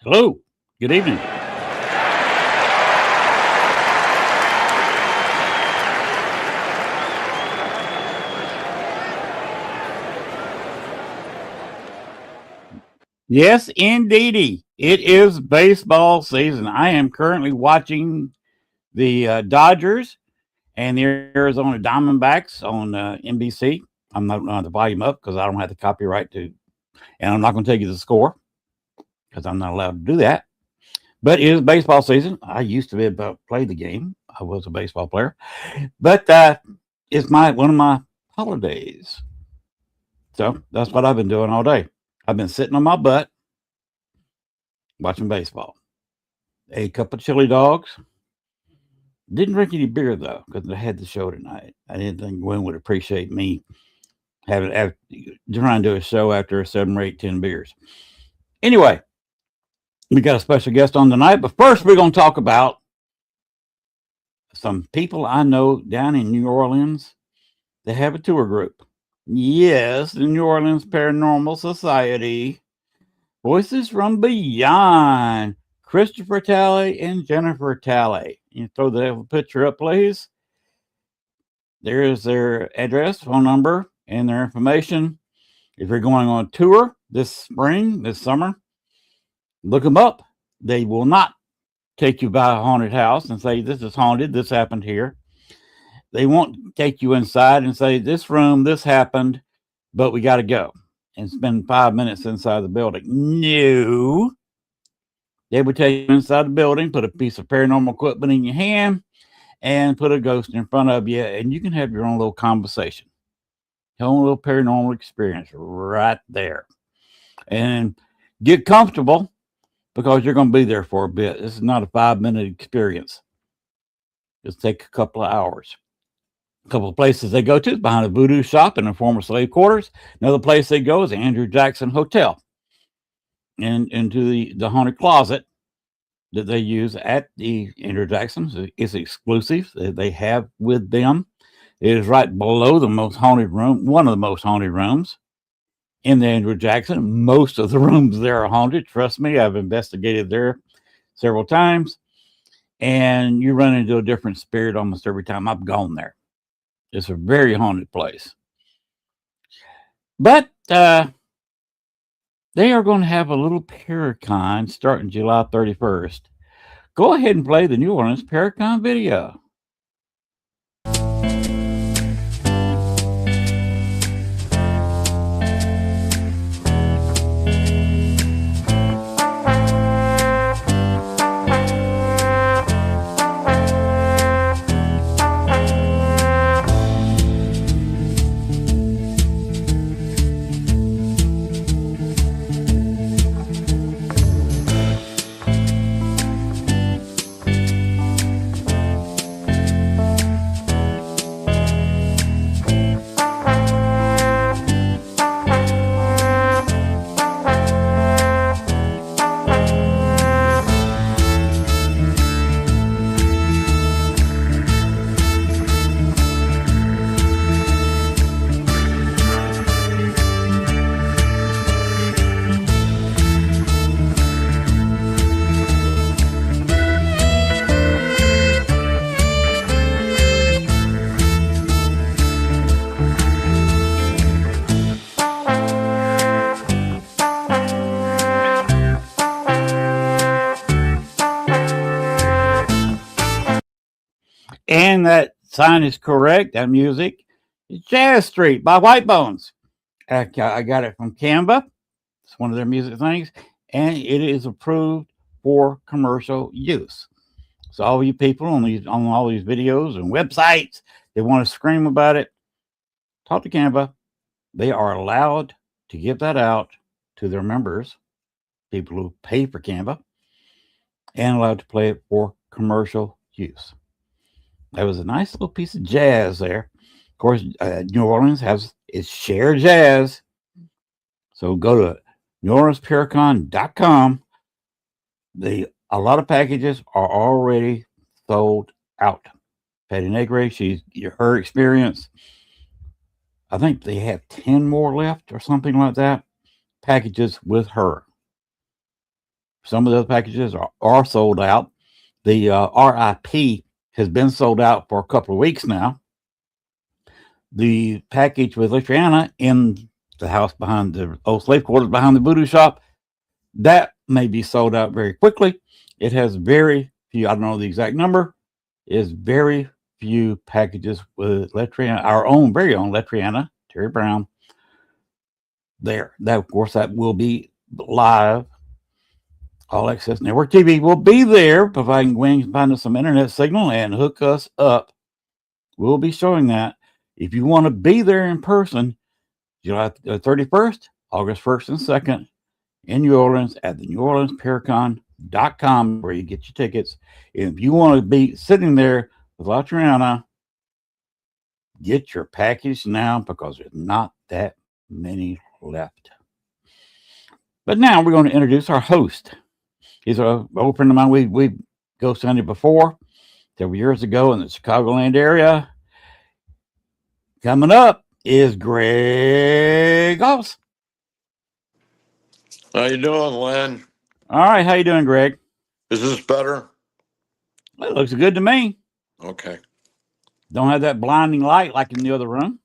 Hello. Good evening. Yes, indeedy. It is baseball season. I am currently watching the Dodgers and the Arizona Diamondbacks on NBC. I'm not going to the volume up because I don't have the copyright to, and I'm not going to tell you the score because I'm not allowed to do that. But it is baseball season. I used to be able to play the game. I was a baseball player, but it's one of my holidays. So that's what I've been doing all day. I've been sitting on my butt watching baseball. Ate a couple of chili dogs. Didn't drink any beer though because I had the show tonight. I didn't think Gwen would appreciate me trying to do a show after 7 or 8, 10 beers. Anyway, we got a special guest on tonight, but first we're going to talk about some people I know down in New Orleans that have a tour group. Yes, the New Orleans Paranormal Society. Voices from Beyond. Christopher Talley and Jennifer Talley. You throw the picture up, please. There is their address, phone number, and their information. If you're going on a tour this spring, this summer, look them up. They will not take you by a haunted house and say, this is haunted, this happened here. They won't take you inside and say, this room, this happened, but we got to go and spend 5 minutes inside the building. No. They would take you inside the building, put a piece of paranormal equipment in your hand, and put a ghost in front of you, and you can have your own little conversation, your own little paranormal experience right there. And get comfortable because you're going to be there for a bit. This is not a 5-minute experience. Just take a couple of hours. A couple of places they go to is behind a voodoo shop in the former slave quarters. Another place they go is the Andrew Jackson Hotel. And into the haunted closet that they use at the Andrew Jackson is exclusive that they have with them. It is right below the most haunted room, one of the most haunted rooms in the Andrew Jackson. Most of the rooms there are haunted. Trust me, I've investigated there several times. And you run into a different spirit almost every time I've gone there. It's a very haunted place. But they are going to have a little Paracon starting July 31st. Go ahead and play the New Orleans Paracon video. And that sign is correct. That music is Jazz Street by White Bones. I got it from Canva. It's one of their music things. And it is approved for commercial use. So all you people on all these videos and websites that want to scream about it, talk to Canva. They are allowed to give that out to their members, people who pay for Canva, and allowed to play it for commercial use. That was a nice little piece of jazz there. Of course, New Orleans has its share jazz. So go to NewOrleansParacon.com. A lot of packages are already sold out. Patty Negre, her experience. I think they have 10 more left or something like that. Packages with her. Some of those packages are sold out. The RIP has been sold out for a couple of weeks now. The package with Luciana in the house behind the old slave quarters behind the voodoo shop, that may be sold out very quickly. It has very few, I don't know the exact number, is very few packages with Letriana, our own very own Letriana, Terry Brown. There. That, of course, that will be live. All Access Network TV will be there, providing Gwen can find us some internet signal and hook us up. We'll be showing that. If you want to be there in person, July 31st, August 1st and 2nd in New Orleans at the New Orleans Paracon.com, where you get your tickets. If you want to be sitting there with Latriana, get your package now because there's not that many left. But now we're going to introduce our host. He's an old friend of mine. We ghost hunted before several years ago in the Chicagoland area. Coming up is Greg Goss. How you doing, Len? All right, how you doing, Greg? Is this better? Well, it looks good to me. Okay. Don't have that blinding light like in the other room.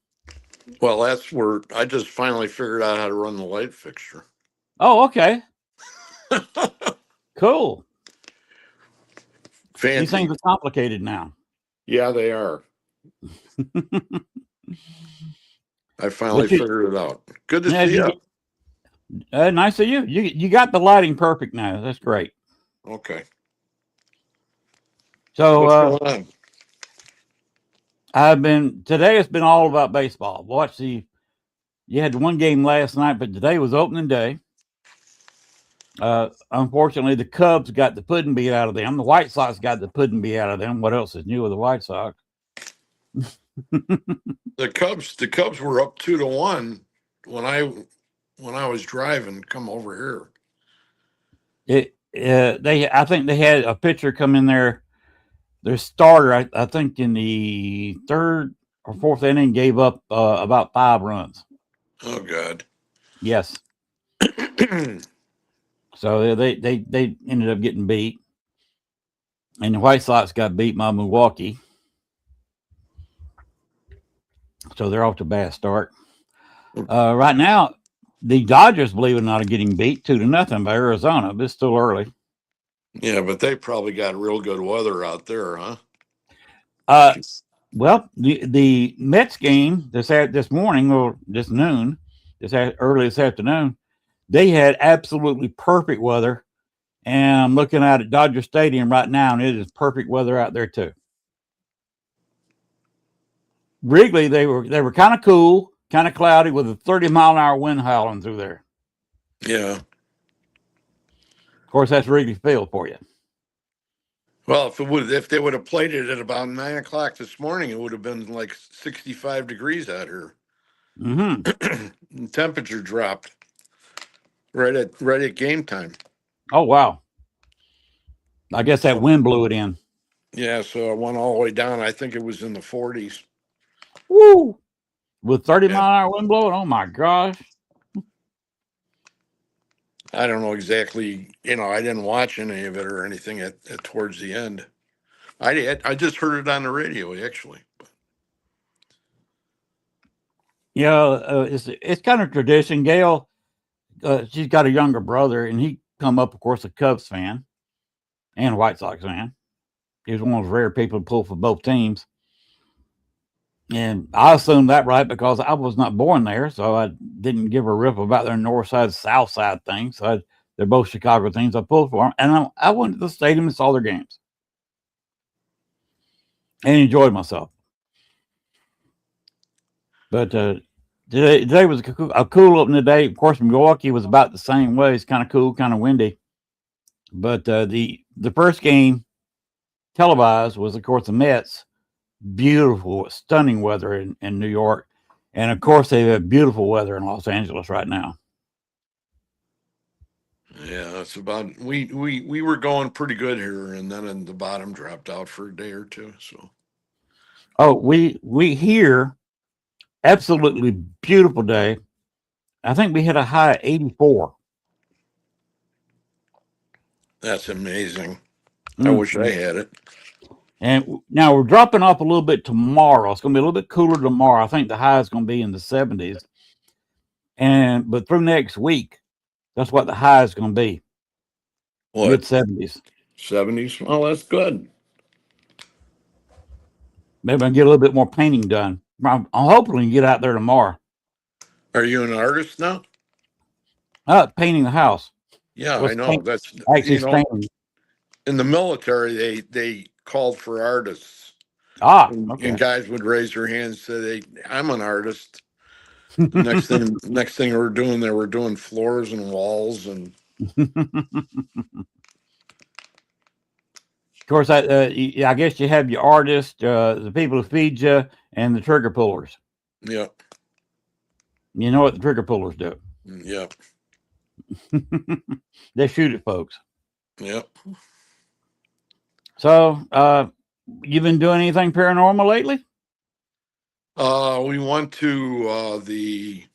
Well, that's where I just finally figured out how to run the light fixture. Oh, okay. Cool. Fancy. These things are complicated now. Yeah, they are. I finally figured it out. Good to see you. Nice of you. You got the lighting perfect now. That's great. Okay. So what's going on? Today it's been all about baseball. You had one game last night, but today was opening day. Unfortunately, the Cubs got the pudding beat out of them. The White Sox got the pudding beat out of them. What else is new with the White Sox? The Cubs were up 2-1 when I was driving come over here. I think they had a pitcher come in there. Their starter, I think, in the third or fourth inning, gave up about 5 runs. Oh God. Yes. So they ended up getting beat, and the White Sox got beat by Milwaukee. So they're off to a bad start. Right now, the Dodgers, believe it or not, are getting beat 2-0 by Arizona, but it's still early. Yeah, but they probably got real good weather out there, huh? Well, the Mets game this morning or this noon, early this afternoon, they had absolutely perfect weather. And I'm looking out at Dodger Stadium right now, and it is perfect weather out there too. Wrigley, they were kind of cool, kind of cloudy, with a 30-mile-an-hour wind howling through there. Yeah. Of course, that's Wrigley Field for you. Well, if they would have played it at about 9 o'clock this morning, it would have been like 65 degrees out here. Mm-hmm. Temperature dropped right at game time. Oh wow! I guess that wind blew it in. Yeah, so it went all the way down. I think it was in the 40s. Woo! With 30-mile-an-hour wind blowing. Oh my gosh! I don't know exactly. I didn't watch any of it or anything at towards the end. I just heard it on the radio actually. Yeah, it's kind of tradition. Gail, she's got a younger brother, and he come up, of course, a Cubs fan and a White Sox fan. He was one of those rare people to pull for both teams. And I assumed that right because I was not born there, so I didn't give a rip about their north side, south side thing. So they're both Chicago teams I pulled for them. And I went to the stadium and saw their games and enjoyed myself. But today was a cool opening day. Of course, Milwaukee was about the same way. It's kind of cool, kind of windy. But the first game televised was, of course, the Mets. Beautiful, stunning weather in New York. And, of course, they have beautiful weather in Los Angeles right now. Yeah, that's about we were going pretty good here, and then the bottom dropped out for a day or two. So, we here, absolutely beautiful day. I think we hit a high of 84. That's amazing. I wish I had it. And now we're dropping off a little bit tomorrow. It's going to be a little bit cooler tomorrow. I think the high is going to be in the 70s. But through next week, that's what the high is going to be. What? Mid 70s. 70s? Oh, that's good. Maybe I can get a little bit more painting done. I'm hoping we can get out there tomorrow. Are you an artist now? Painting the house. Yeah, Well, I know. That's, actually staining. in the military, they called for artists. Okay. And guys would raise their hands, say, I'm an artist. The next thing they were doing floors and walls and. Of course, I guess you have your artists, the people who feed you, and the trigger pullers. Yeah. You know what the trigger pullers do? Yeah. They shoot at folks. Yeah. So, you been doing anything paranormal lately? We went to the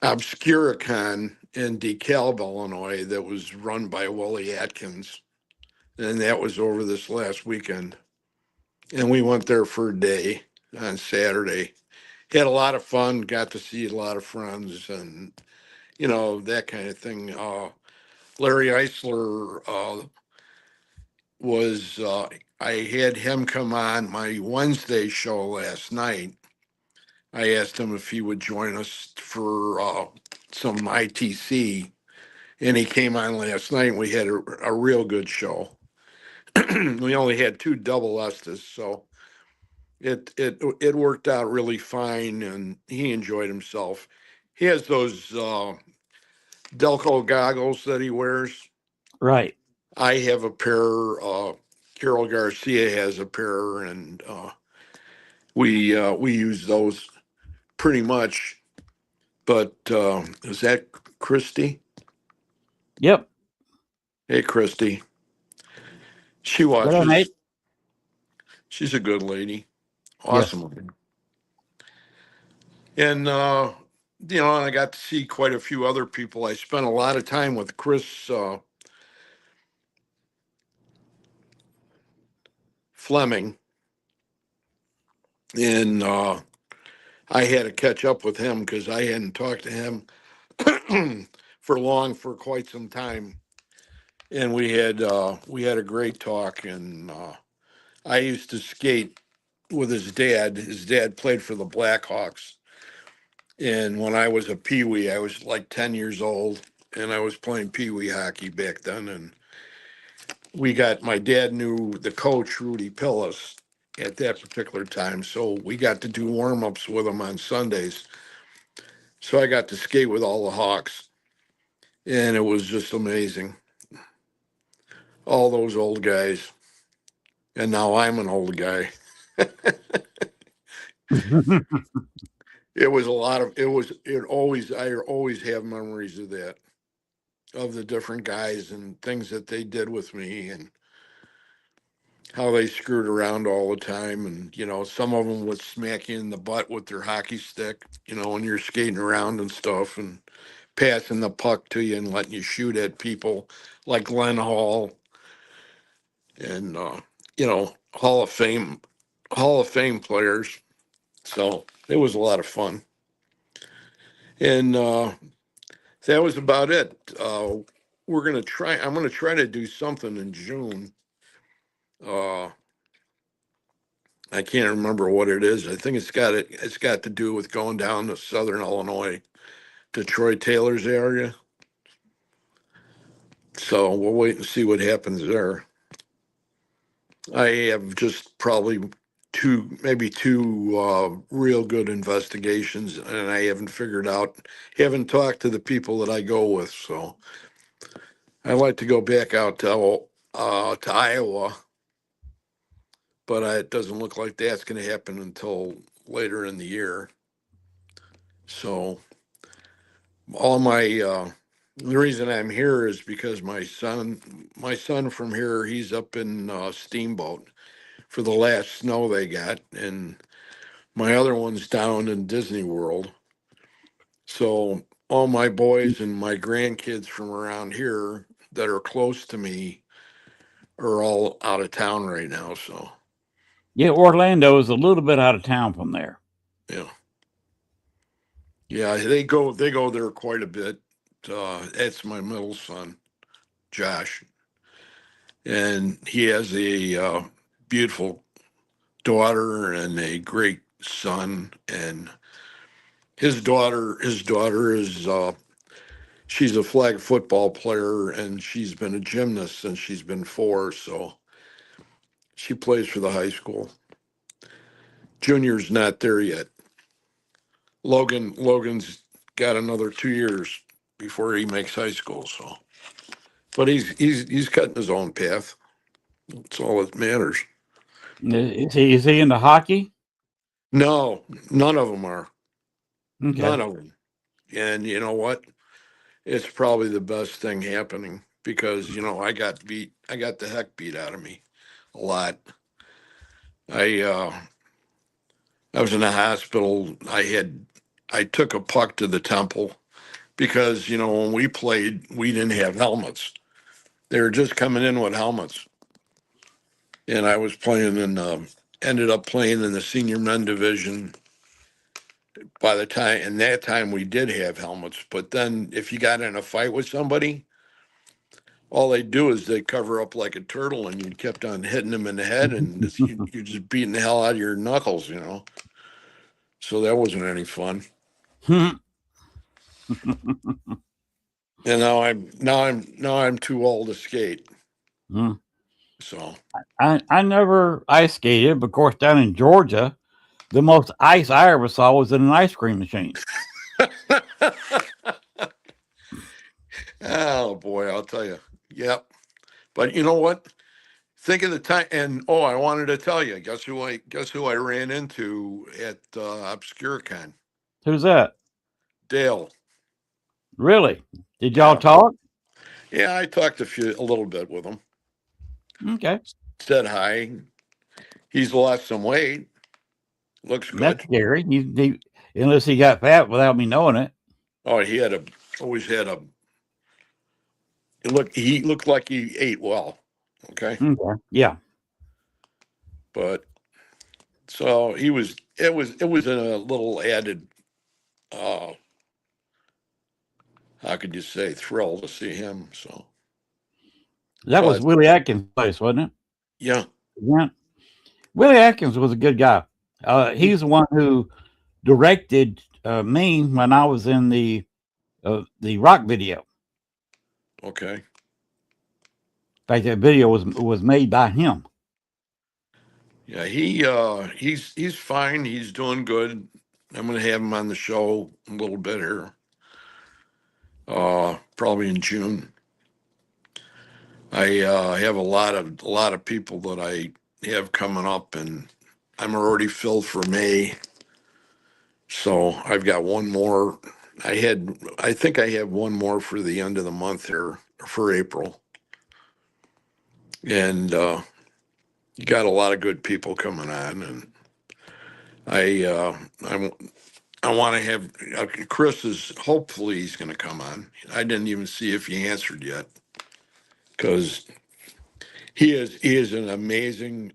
Obscuricon in DeKalb, Illinois, that was run by Willie Atkins, and that was over this last weekend. And we went there for a day on Saturday. Had a lot of fun. Got to see a lot of friends, and that kind of thing. Larry Eisler was. I had him come on my Wednesday show last night. I asked him if he would join us for some ITC, and he came on last night. And we had a real good show. We only had 2 double Estes, so it worked out really fine, and he enjoyed himself. He has those Delco goggles that he wears. Right. I have a pair. Carol Garcia has a pair, and we use those pretty much. But is that Christy? Yep. Hey, Christy. She Good on, watches. Nate. She's a good lady. Yes. Awesome. And I got to see quite a few other people. I spent a lot of time with Chris Fleming, and I had to catch up with him because I hadn't talked to him for quite some time. And we had a great talk. And I used to skate with his dad. His dad played for the Blackhawks. And when I was a peewee, I was like 10 years old, and I was playing peewee hockey back then. And my dad knew the coach, Rudy Pillis, at that particular time. So we got to do warm-ups with him on Sundays. So I got to skate with all the Hawks, and it was just amazing. All those old guys. And now I'm an old guy. It was a lot of, I always have memories of that, of the different guys and things that they did with me and how they screwed around all the time. And, some of them would smack you in the butt with their hockey stick, when you're skating around and stuff, and passing the puck to you and letting you shoot at people like Len Hall and, Hall of Fame players. So it was a lot of fun. And that was about it. I'm going to try to do something in June. Uh, I can't remember what it is. I think it's got to do with going down to Southern Illinois, Detroit Taylor's area. So we'll wait and see what happens there. I have just probably maybe two real good investigations, and I haven't talked to the people that I go with. So I'd like to go back out to Iowa, but it doesn't look like that's going to happen until later in the year. So the reason I'm here is because my son from here, he's up in Steamboat for the last snow they got, and my other one's down in Disney World. So all my boys and my grandkids from around here, that are close to me are all out of town right now. So Yeah, Orlando is a little bit out of town from there. yeah, yeah, they go there quite a bit. That's my middle son, Josh, and he has a beautiful daughter and a great son. And his daughter is she's a flag football player, and she's been a gymnast since she's been 4. So she plays for the high school. Junior's not there yet. Logan's got another 2 years before he makes high school. So, but he's cutting his own path. That's all that matters. Is he into hockey? No, none of them are. Okay. None of them. And you know what? It's probably the best thing happening because I got beat. I got the heck beat out of me a lot. I uh, I was in the hospital. I took a puck to the temple because when we played, we didn't have helmets. They were just coming in with helmets, and I was playing ended up playing in the senior men division. By the time, and that time we did have helmets, but then if you got in a fight with somebody, all they do is they cover up like a turtle, and you kept on hitting them in the head, and you're just beating the hell out of your knuckles. So that wasn't any fun. And now I'm too old to skate. So I never ice skated, but of course down in Georgia, the most ice I ever saw was in an ice cream machine. oh boy, I'll tell you. Yep. But you know what? Think of the time, and I wanted to tell you. Guess who I ran into at ObscureCon? Who's that? Dale. Really? Did y'all Yeah, talk? yeah. I talked a little bit with him. Okay. Said hi. He's lost some weight. Looks That's good. scary. Unless he got fat without me knowing it. Oh, always had a. He looked like he ate well. Okay, Okay. Yeah. but so he was. It was a little added. Uh, how could you say thrill to see him? So, That was but Willie Atkins' place, wasn't it? yeah, Yeah. Willie Atkins was a good guy. he, He's the one who directed me when I was in the rock video. okay. In fact, that video was made by him. Yeah, he's fine. He's doing good. I'm going to have him on the show a little bit here. Probably in June. I have a lot of people that I have coming up, and I'm already filled for May. So I've got one more. I think I have one more for the end of the month here for April, and you got a lot of good people coming on, and I uh, I I want to have Chris is hopefully he's going to come on. I didn't even see if he answered yet because he is an amazing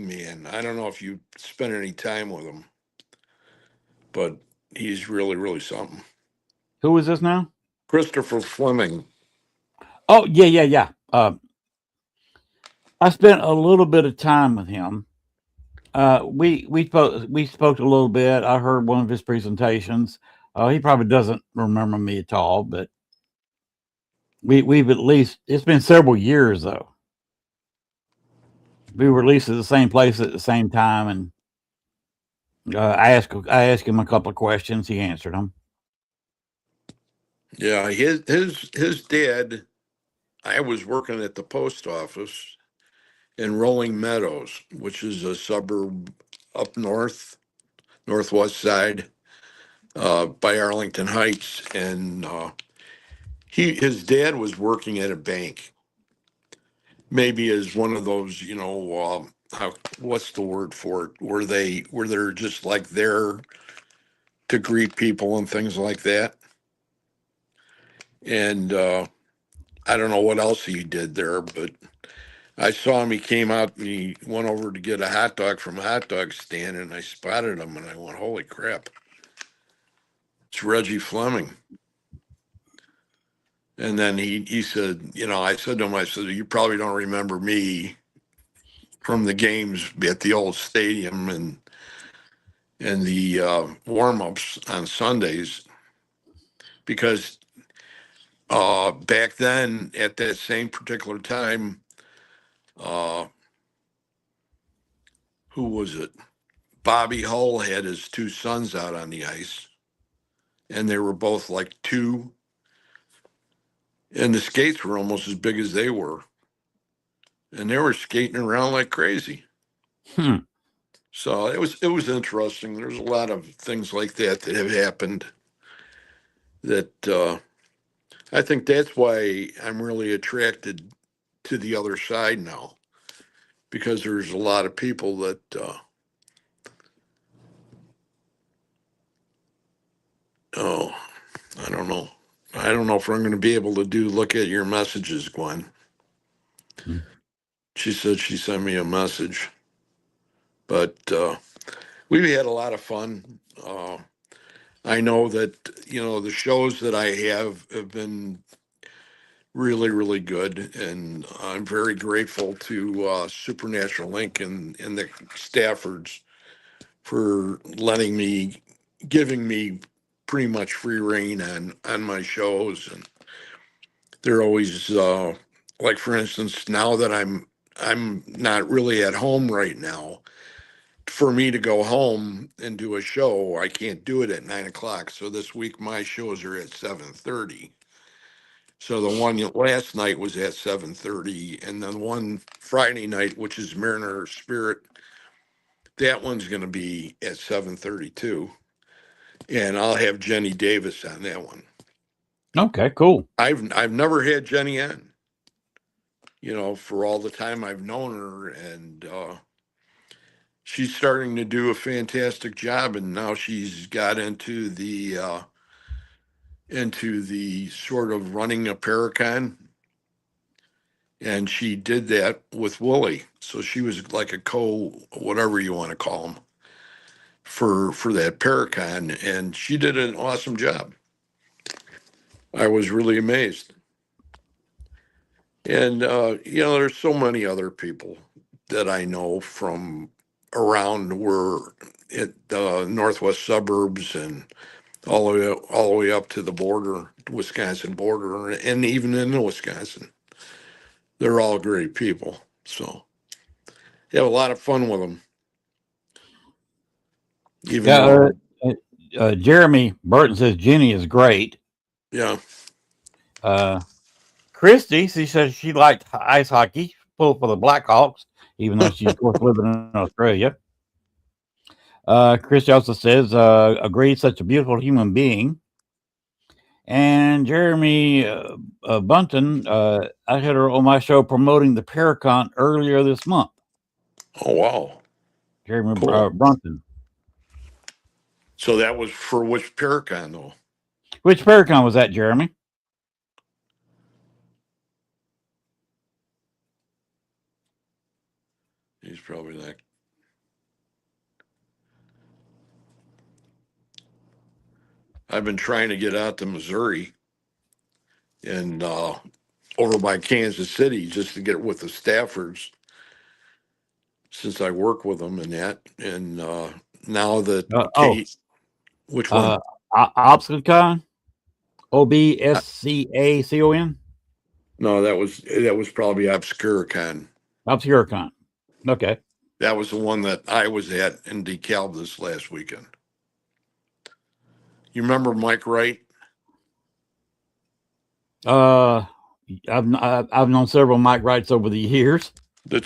man. I don't know if you spent any time with him, but he's really something. Who is this now? Christopher Fleming. Oh, yeah, yeah, yeah. I spent a little bit of time with him. We spoke a little bit. I heard one of his presentations. He probably doesn't remember me at all, but we've at least it's been several years though. We were at least at the same place at the same time, and I asked him a couple of questions. He answered them. Yeah, his dad. I was working at the post office in Rolling Meadows, which is a suburb up northwest side, by Arlington Heights, and his dad was working at a bank, maybe as one of those, what's the word for it, where they're just like there to greet people and things like that. And I don't know what else he did there, but I saw him. He came out and he went over to get a hot dog from a hot dog stand, and I spotted him, and I went, "Holy crap! It's Reggie Fleming." And then he said, I said to him, I said, "You probably don't remember me from the games at the old stadium and the warm-ups on Sundays, because back then at that same particular time, uh, who was it? Bobby Hull had his two sons out on the ice, and they were both like two, and the skates were almost as big as they were, and they were skating around like crazy. Hmm. So it was interesting. There's a lot of things like that that have happened that I think that's why I'm really attracted to the other side now, because there's a lot of people that oh, I don't know. I don't know if I'm going to be able to look at your messages, Gwen. She said she sent me a message, but we've had a lot of fun. I know that, the shows that I have been really, really good, and I'm very grateful to Supernatural Inc. and the Staffords for giving me pretty much free reign on my shows, and they're always like, for instance, now that I'm not really at home right now. For me to go home and do a show, I can't do it at 9 o'clock. So this week my shows are at 7:30. So the one last night was at 7:30, and then one Friday night, which is Mariner Spirit, that one's going to be at 7:32, and I'll have Jenny Davis on that one. Okay, cool. I've never had Jenny on, for all the time I've known her, and she's starting to do a fantastic job, and now she's got into the sort of running a Paracon, and she did that with Wooly. So she was like a whatever you want to call them, for that Paracon, and she did an awesome job. I was really amazed. And there's so many other people that I know from around where at the northwest suburbs, and all the way up to the border, Wisconsin border, and even in Wisconsin. They're all great people. So you have a lot of fun with them, even Yeah, though, Jeremy Burton says Jenny is great. yeah. Christy, she says she liked ice hockey, pulled for the Blackhawks, even though she's, of course, living in Australia. Christy also says, agreed, such a beautiful human being. And Jeremy Bunton, I had her on my show promoting the Paracon earlier this month. Oh, wow. Jeremy Cool. Brunton. So that was for which Paracon, though? Which Paracon was that, Jeremy? He's probably like, I've been trying to get out to Missouri and over by Kansas City just to get with the Staffords, since I work with them and that. And now that Kate, which one? Obscacon? Uh, OBSCACON? No, that was probably Obscuricon. Obscuricon. Okay. That was the one that I was at in DeKalb this last weekend. You remember Mike Wright? I've known several Mike Wrights over the years. The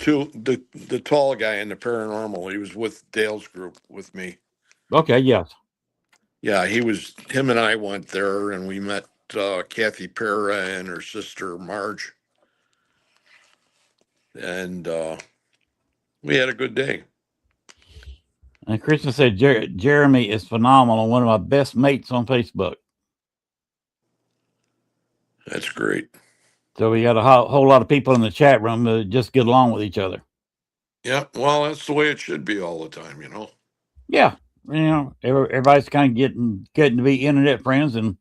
tall guy in the Paranormal. He was with Dale's group with me. Okay, yes. Yeah, him and I went there, and we met Kathy Pera and her sister Marge, and we had a good day. And Christian said Jeremy is phenomenal, one of my best mates on Facebook. That's great. So we got a whole lot of people in the chat room that just get along with each other. Yeah, well, that's the way it should be all the time, you know. Yeah, everybody's kind of getting to be internet friends, and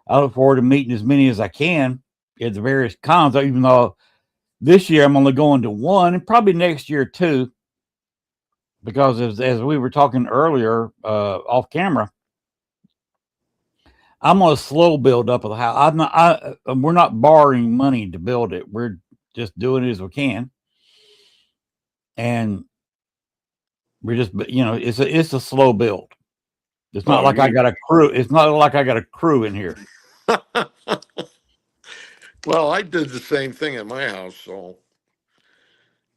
I look forward to meeting as many as I can at the various cons. Even though this year I'm only going to one, and probably next year too, because as we were talking earlier off camera, I'm on a slow build up of the house. We're not borrowing money to build it. We're just doing it as we can, and we're just it's a slow build. It's not like I got a crew. It's not like I got a crew in here. Well, I did the same thing at my house, so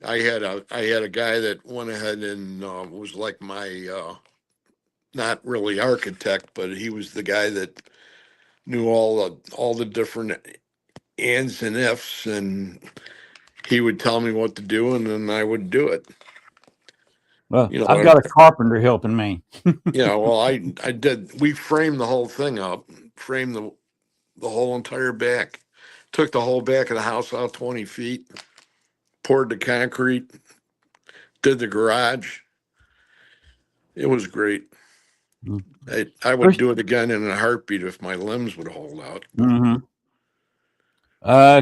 I had a guy that went ahead and was like my not really architect, but he was the guy that knew all the different ands and ifs, and he would tell me what to do, and then I would do it. Well, You know, I've got a carpenter helping me. yeah. Well, I did. We framed the whole thing up, framed the whole entire back. Took the whole back of the house out 20 feet, poured the concrete, did the garage. It was great. I would do it again in a heartbeat if my limbs would hold out. Mm-hmm.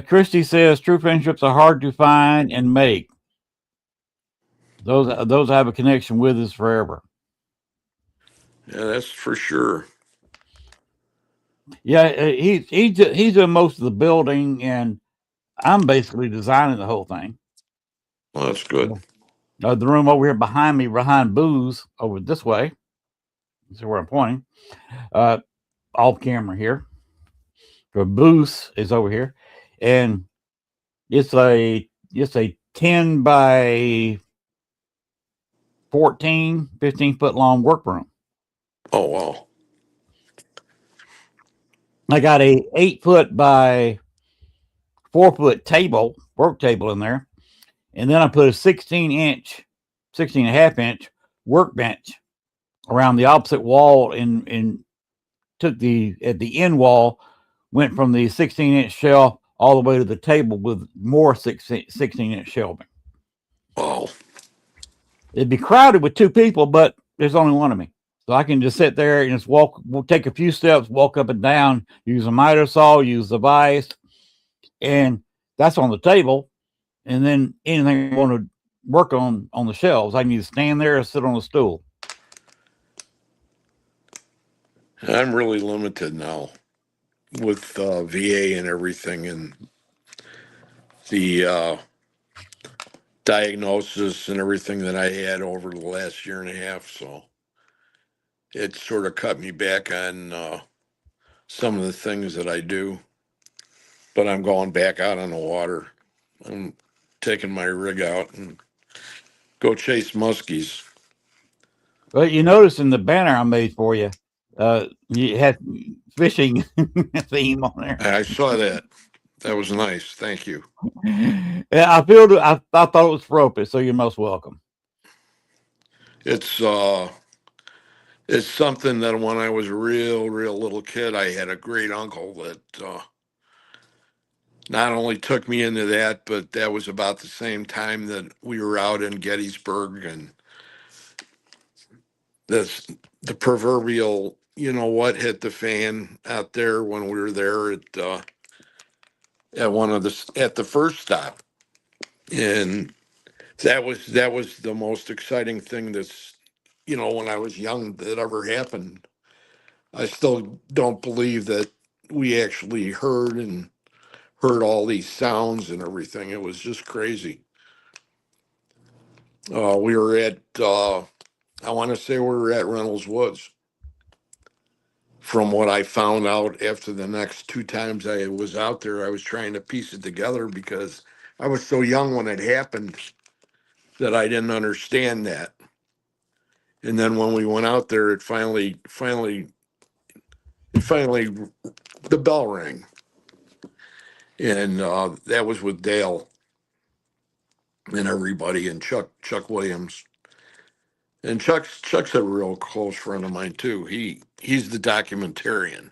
Christy says true friendships are hard to find and make. Those have a connection with us forever. Yeah, that's for sure. Yeah, he's doing most of the building, and I'm basically designing the whole thing. Well, that's good. The room over here behind me, behind Booze, over this way. This is where I'm pointing. Off camera here. The Booze is over here, and it's a 10 by 14, 15-foot long workroom. Oh, wow. I got a 8-foot by 4-foot work table in there. And then I put a 16 and a half inch workbench around the opposite wall and took at the end wall, went from the 16-inch shelf all the way to the table with more 16-inch shelving. Wow. It'd be crowded with two people, but there's only one of me. So I can just sit there and just we'll take a few steps, walk up and down, use a miter saw, use the vise, and that's on the table. And then anything I want to work on the shelves, I can either stand there or sit on a stool. I'm really limited now with VA and everything, and the diagnosis and everything that I had over the last year and a half. So it sort of cut me back on some of the things that I do. But I'm going back out on the water. I'm taking my rig out and go chase muskies. Well, you notice in the banner I made for you, you had fishing theme on there. I saw that. That was nice. Thank you. Yeah, I thought it was appropriate, so you're most welcome. It's something that when I was a real little kid, I had a great uncle that not only took me into that, but that was about the same time that we were out in Gettysburg, and this the proverbial, you know what, hit the fan out there when we were there at the first stop, and that was the most exciting thing that's, you know, when I was young that ever happened. I still don't believe that we actually heard all these sounds and everything. It was just crazy. We were at I want to say we were at Reynolds Woods. From what I found out after the next two times I was out there, I was trying to piece it together because I was so young when it happened that I didn't understand that. And then when we went out there, it finally, the bell rang, and that was with Dale and everybody, and Chuck Williams. And Chuck's a real close friend of mine too. He's the documentarian.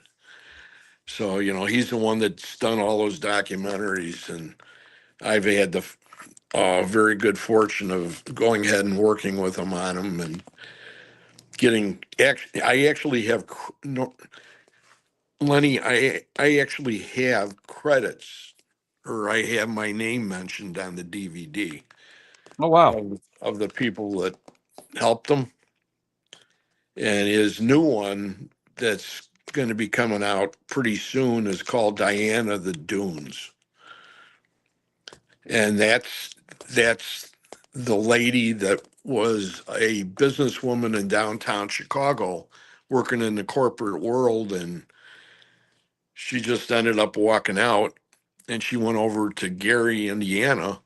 So, he's the one that's done all those documentaries, and I've had the very good fortune of going ahead and working with him on them and I actually have, no, Lenny, I actually have credits, or I have my name mentioned on the DVD Oh, wow. of the people that helped him. And his new one that's going to be coming out pretty soon is called Diana the Dunes. And that's the lady that was a businesswoman in downtown Chicago working in the corporate world, and she just ended up walking out, and she went over to Gary, Indiana,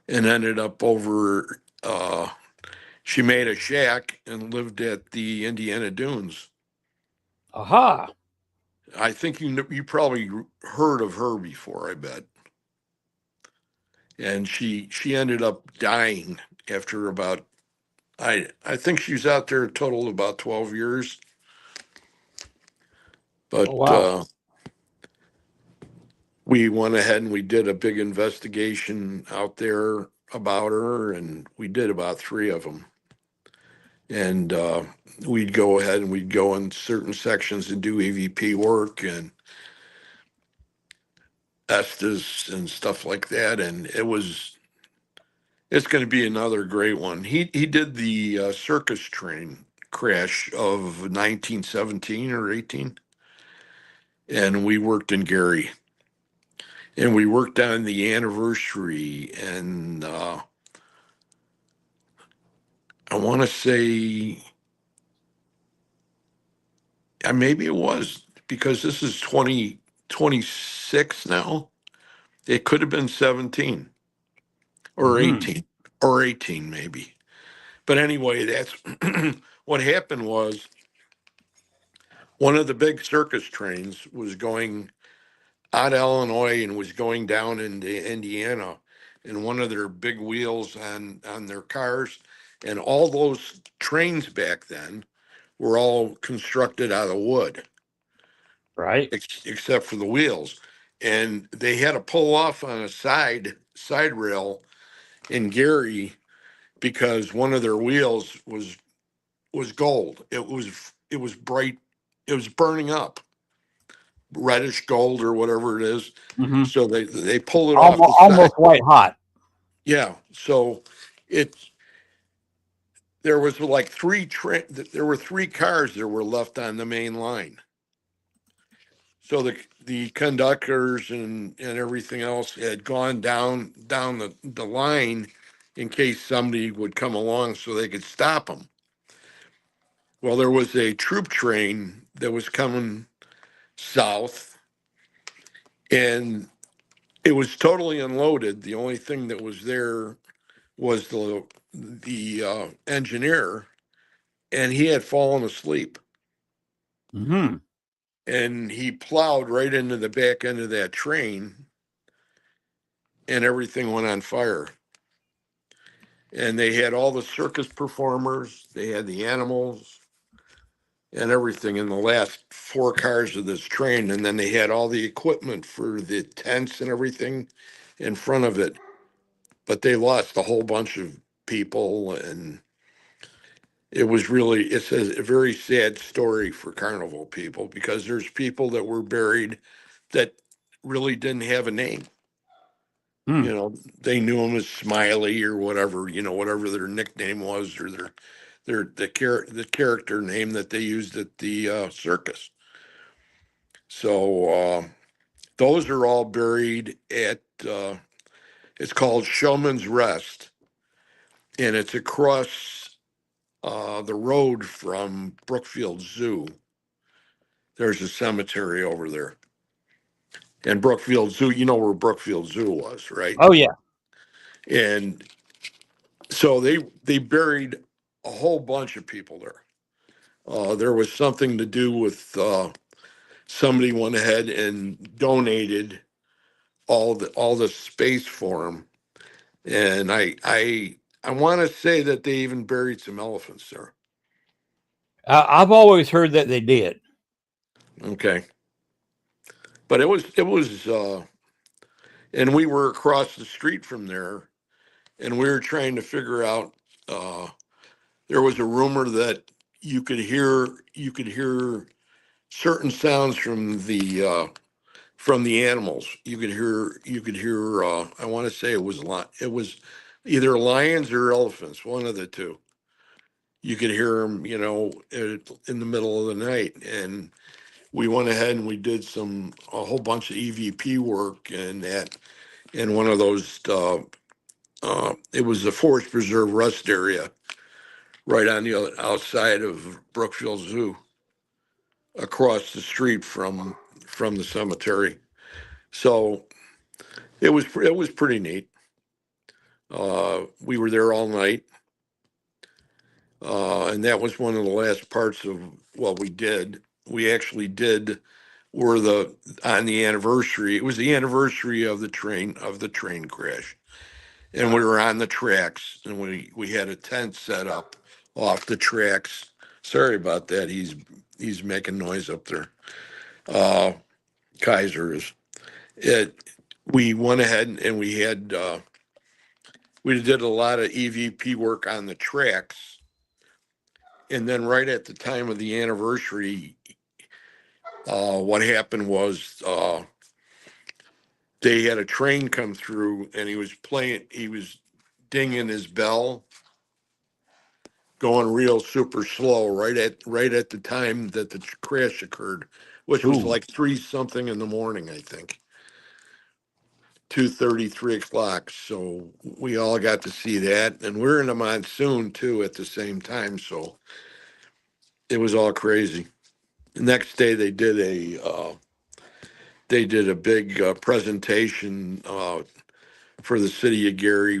and ended up over she made a shack and lived at the Indiana Dunes. Aha. I think you probably heard of her before, I bet. And she ended up dying after about, I think she was out there a total of about 12 years. Oh, But wow. we went ahead and we did a big investigation out there about her, and we did about 3 of them. And we'd go ahead and we'd go in certain sections and do EVP work and Estes and stuff like that. And it's going to be another great one. He did the circus train crash of 1917 or 18, and we worked in Gary, and we worked on the anniversary, and I want to say maybe it was, because this is 2026 now. It could have been 17 or Mm-hmm. 18 maybe. But anyway, that's what happened was one of the big circus trains was going out of Illinois and was going down into Indiana, and one of their big wheels on their cars, and all those trains back then were all constructed out of wood, Right. except for the wheels, and they had to pull off on a side rail in Gary because one of their wheels was gold. It was bright. It was burning up, reddish gold or whatever it is. Mm-hmm. So they pull it off the Almost, side. almost white hot. Yeah. So it there was like there were 3 cars that were left on the main line. So the conductors and everything else had gone down the line in case somebody would come along so they could stop them. Well, there was a troop train that was coming south, and it was totally unloaded. The only thing that was there was the engineer, and he had fallen asleep, Mm-hmm. and he plowed right into the back end of that train, and everything went on fire. And they had all the circus performers, they had the animals and everything in the last 4 cars of this train, and then they had all the equipment for the tents and everything in front of it. But they lost a whole bunch of people, and it's a very sad story for carnival people, because there's people that were buried that really didn't have a name. Mm. They knew them as Smiley or whatever, whatever their nickname was, or the character name that they used at the circus. So those are all buried at it's called Showman's Rest, and it's across the road from Brookfield Zoo. There's a cemetery over there. And Brookfield Zoo, you know where Brookfield Zoo was, right? Oh, yeah. And so they buried a whole bunch of people there. There was something to do with somebody went ahead and donated all the space for them, and I want to say that they even buried some elephants there. I've always heard that they did. Okay. But and we were across the street from there, and we were trying to figure out. There was a rumor that you could hear certain sounds from the animals. You could hear. I want to say it was either lions or elephants, one of the two. You could hear them, in the middle of the night, and we went ahead and we did a whole bunch of EVP work and that in one of those. It was a forest preserve rust area right on the outside of Brookfield Zoo, across the street from the cemetery. So it was pretty neat. We were there all night, and that was one of the last parts of what we did. We actually did were the on the anniversary. It was the anniversary of the train crash, and we were on the tracks, and we had a tent set up off the tracks. Sorry about that. He's making noise up there. Uh, Kaiser is it. We went ahead and we did a lot of EVP work on the tracks, and then right at the time of the anniversary, what happened was they had a train come through, and he was dinging his bell, going real super slow right at the time that the crash occurred, which was Ooh. like three something in the morning, I think, 2:30, 3 o'clock. So we all got to see that, and we're in a monsoon too at the same time, so it was all crazy. The next day they did a big presentation for the city of Gary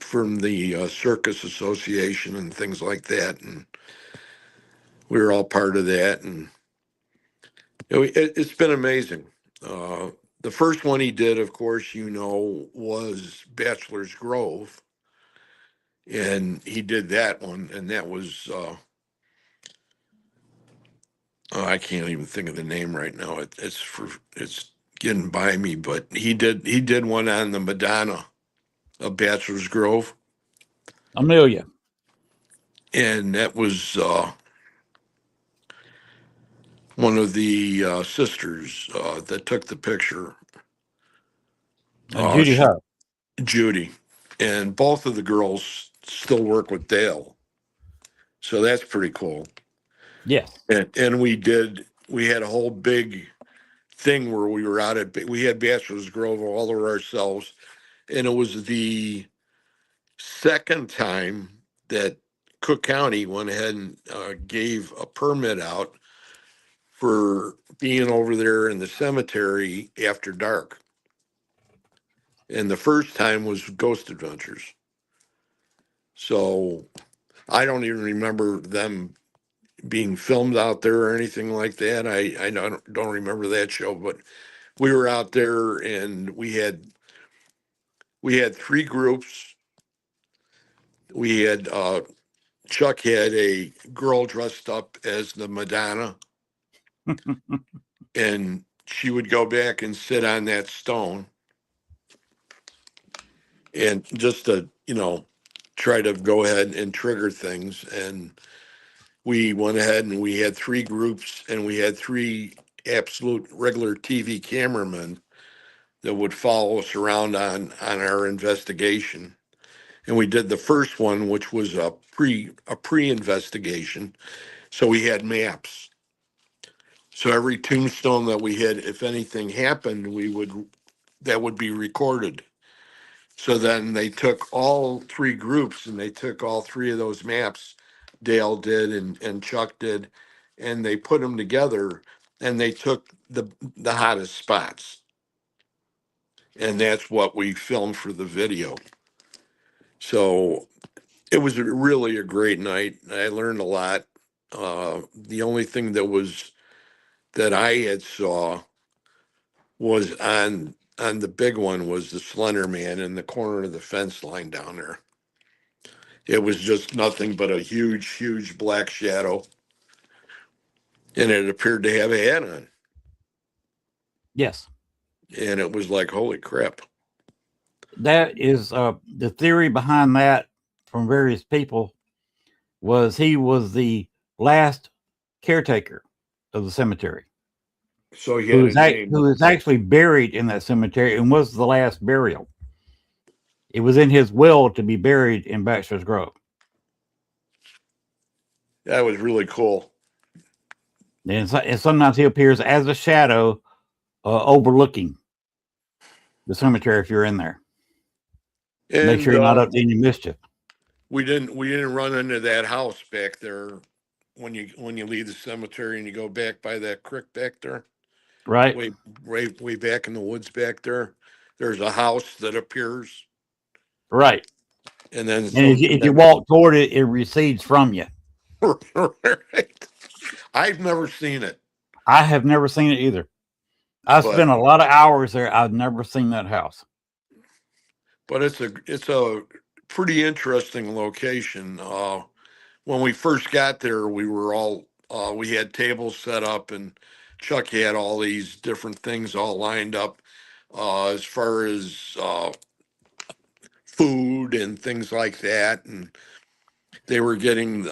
from the Circus Association and things like that, and we were all part of that, and it's been amazing. Uh, the first one he did, of course, was Bachelor's Grove, and he did that one, and that was I can't even think of the name right now. It's getting by me, but he did one on the Madonna of Bachelor's Grove, Amelia. and that was one of the sisters that took the picture. Judy She, Huff. Judy, and both of the girls still work with Dale, so that's pretty cool. Yes. And we had a whole big thing where we had Bachelor's Grove all to ourselves, and it was the second time that Cook County went ahead and gave a permit out for being over there in the cemetery after dark. And the first time was Ghost Adventures. So I don't even remember them being filmed out there or anything like that. I don't remember that show, but we were out there and we had three groups. We had Chuck had a girl dressed up as the Madonna, and she would go back and sit on that stone, and just to try to go ahead and trigger things. And we went ahead and we had three groups, and we had three absolute regular TV cameramen that would follow us around on our investigation. And we did the first one, which was a pre investigation. So we had maps. So every tombstone that we hit, if anything happened, that would be recorded. So then they took all three groups and they took all three of those maps, Dale did and Chuck did, and they put them together, and they took the hottest spots. And that's what we filmed for the video. So it was really a great night. I learned a lot. The only thing that I had saw was on the big one was the Slender Man in the corner of the fence line down there. It was just nothing but a huge, huge black shadow, and it appeared to have a hat on. Yes. And it was like, holy crap. That is the theory behind that from various people was he was the last caretaker of the cemetery. So he had a name. Who is actually buried in that cemetery and was the last burial. It was in his will to be buried in Baxter's Grove. That was really cool. And sometimes he appears as a shadow overlooking the cemetery if you're in there. And make sure you're not up to any mischief. We didn't run into that house back there when you leave the cemetery and you go back by that creek back there. Right. Way back in the woods back there. There's a house that appears. Right. And then if you walk toward it, it recedes from you. Right. I've never seen it. I have never seen it either. I've spent a lot of hours there. I've never seen that house. But it's a pretty interesting location. When we first got there, we were all we had tables set up, and Chuck had all these different things all lined up as far as food and things like that, and they were getting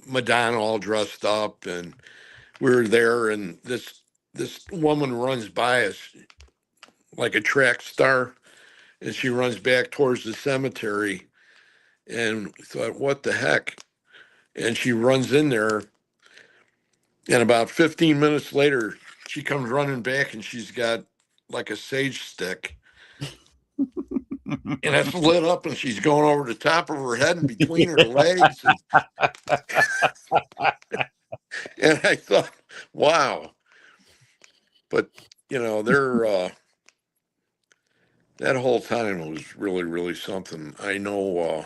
Madonna all dressed up, and we were there, and this woman runs by us like a track star, and she runs back towards the cemetery, and we thought, what the heck? And she runs in there, and about 15 minutes later, she comes running back, and she's got like a sage stick. And it's lit up, and she's going over the top of her head and between her legs. And I thought, wow. But, they're that whole time was really, really something. I know.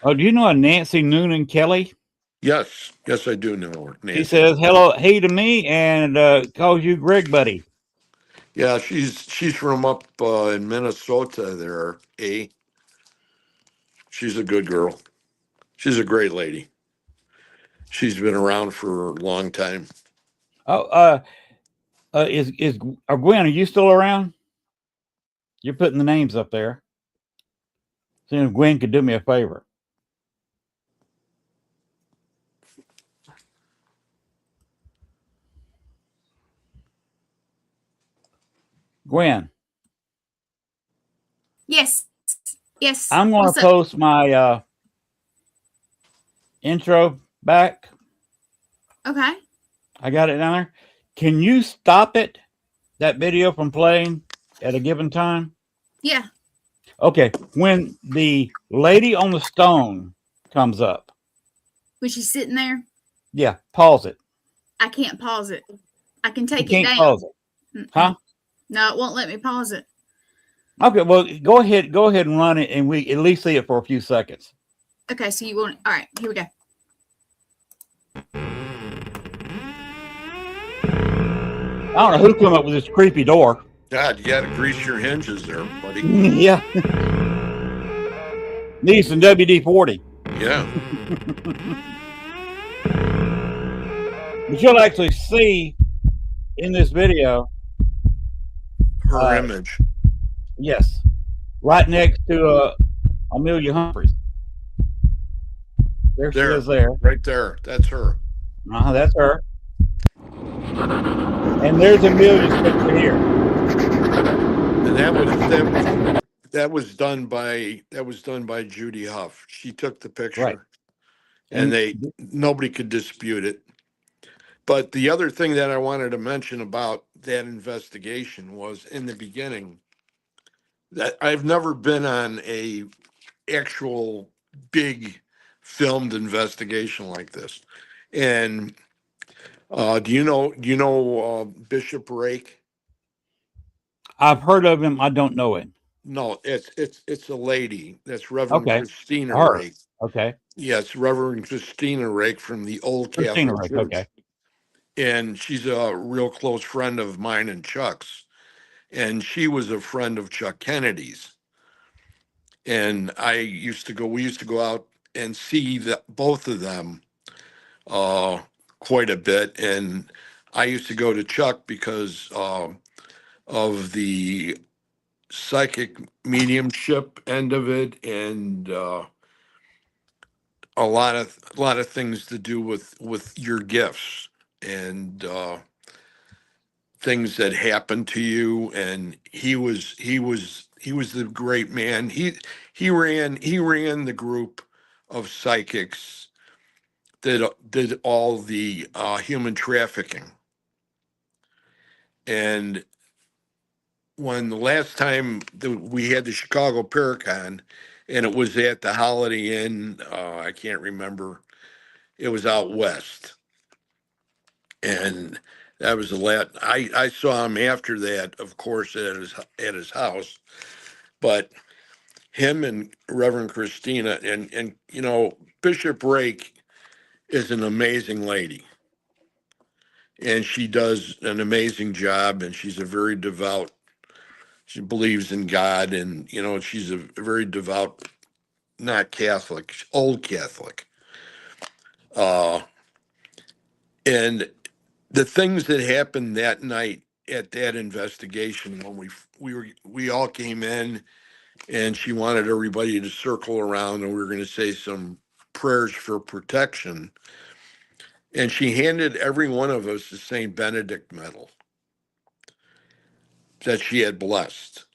Oh, do you know a Nancy Noonan Kelly? Yes, I do know Nancy. She says hello, hey to me, and calls you Greg buddy. Yeah, she's from up in Minnesota there, She's a good girl. She's a great lady. She's been around for a long time. Oh, Gwen, are you still around? You're putting the names up there. See if Gwen could do me a favor. Gwen. Yes. I'm going to post my intro back. Okay. I got it down there. Can you stop that video from playing at a given time? Yeah. Okay. When the lady on the stone comes up. Was she sitting there? Yeah. Pause it. I can't pause it. I can take it down. Pause it. Huh? No, it won't let me pause it. Okay. Well, go ahead and run it, and we at least see it for a few seconds. Okay. So you want? All right. Here we go. I don't know who came up with this creepy door. God, you got to grease your hinges there, buddy. Yeah. Need some WD-40. Yeah. But you'll actually see in this video her image. Yes. Right next to Amelia Humphreys. There she is there. Right there. That's her. That's her. And there's Amelia's picture here. And that was done by Judy Huff. She took the picture. Right. And nobody could dispute it. But the other thing that I wanted to mention about that investigation was in the beginning that I've never been on a actual big filmed investigation like this. And do you know Bishop Rake? I've heard of him. I don't know him. No, it's a lady. That's Reverend Christina Rake. Okay. Yes, Reverend Christina Rake from the Old Catholic Church. Okay. And she's a real close friend of mine and Chuck's. And she was a friend of Chuck Kennedy's. And we used to go out and see both of them quite a bit. And I used to go to Chuck because of the psychic mediumship end of it, and a lot of things to do with your gifts and things that happened to you. And he was the great man. He ran the group of psychics that did all the human trafficking. And when the last time that we had the Chicago Paracon, and it was at the Holiday Inn, I can't remember. It was out west, and that was the last. I saw him after that, of course, at his house. But him and Reverend Christina, and Bishop Rake is an amazing lady, and she does an amazing job, and she's a very devout. She believes in God, and she's a very devout, not Catholic, old Catholic. Uh, and the things that happened that night at that investigation, when we all came in, and she wanted everybody to circle around, and we were going to say some prayers for protection, and she handed every one of us the Saint Benedict medal that she had blessed,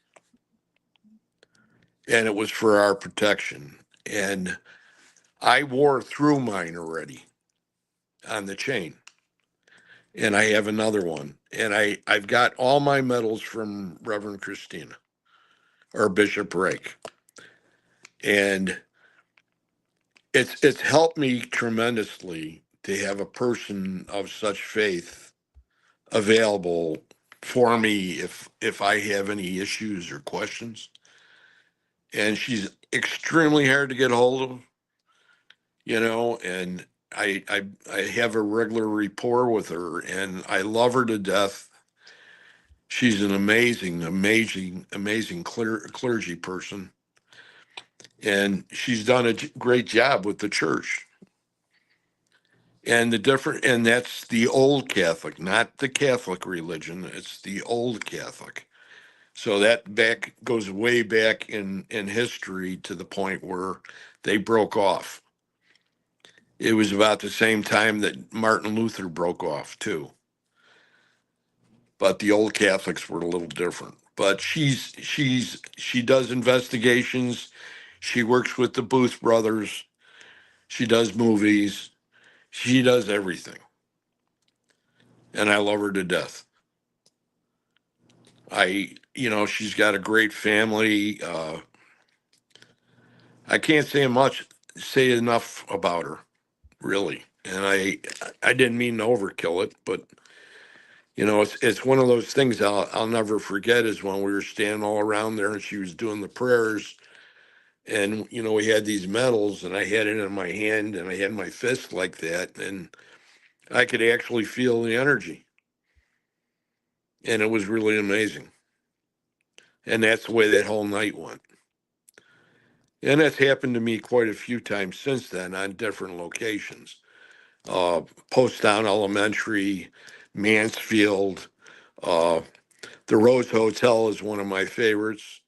and it was for our protection. And I wore through mine already on the chain, and I have another one, and I've got all my medals from Reverend Christina or Bishop Rake, and it's helped me tremendously to have a person of such faith available for me if I have any issues or questions. And she's extremely hard to get hold of, and I have a regular rapport with her, and I love her to death. She's an amazing clergy person, and she's done a great job with the church. And that's the old Catholic, not the Catholic religion. It's the old Catholic. So that goes way back in history to the point where they broke off. It was about the same time that Martin Luther broke off too. But the old Catholics were a little different. But she does investigations. She works with the Booth brothers. She does movies. She does everything. And I love her to death. She's got a great family. I can't say enough about her, really. And I didn't mean to overkill it, but it's one of those things I'll never forget is when we were standing all around there and she was doing the prayers, and we had these medals, and I had it in my hand, and I had my fist like that, and I could actually feel the energy, and it was really amazing. And that's the way that whole night went. And that's happened to me quite a few times since then on different locations. Poasttown Elementary, Mansfield, uh, the Rose Hotel is one of my favorites.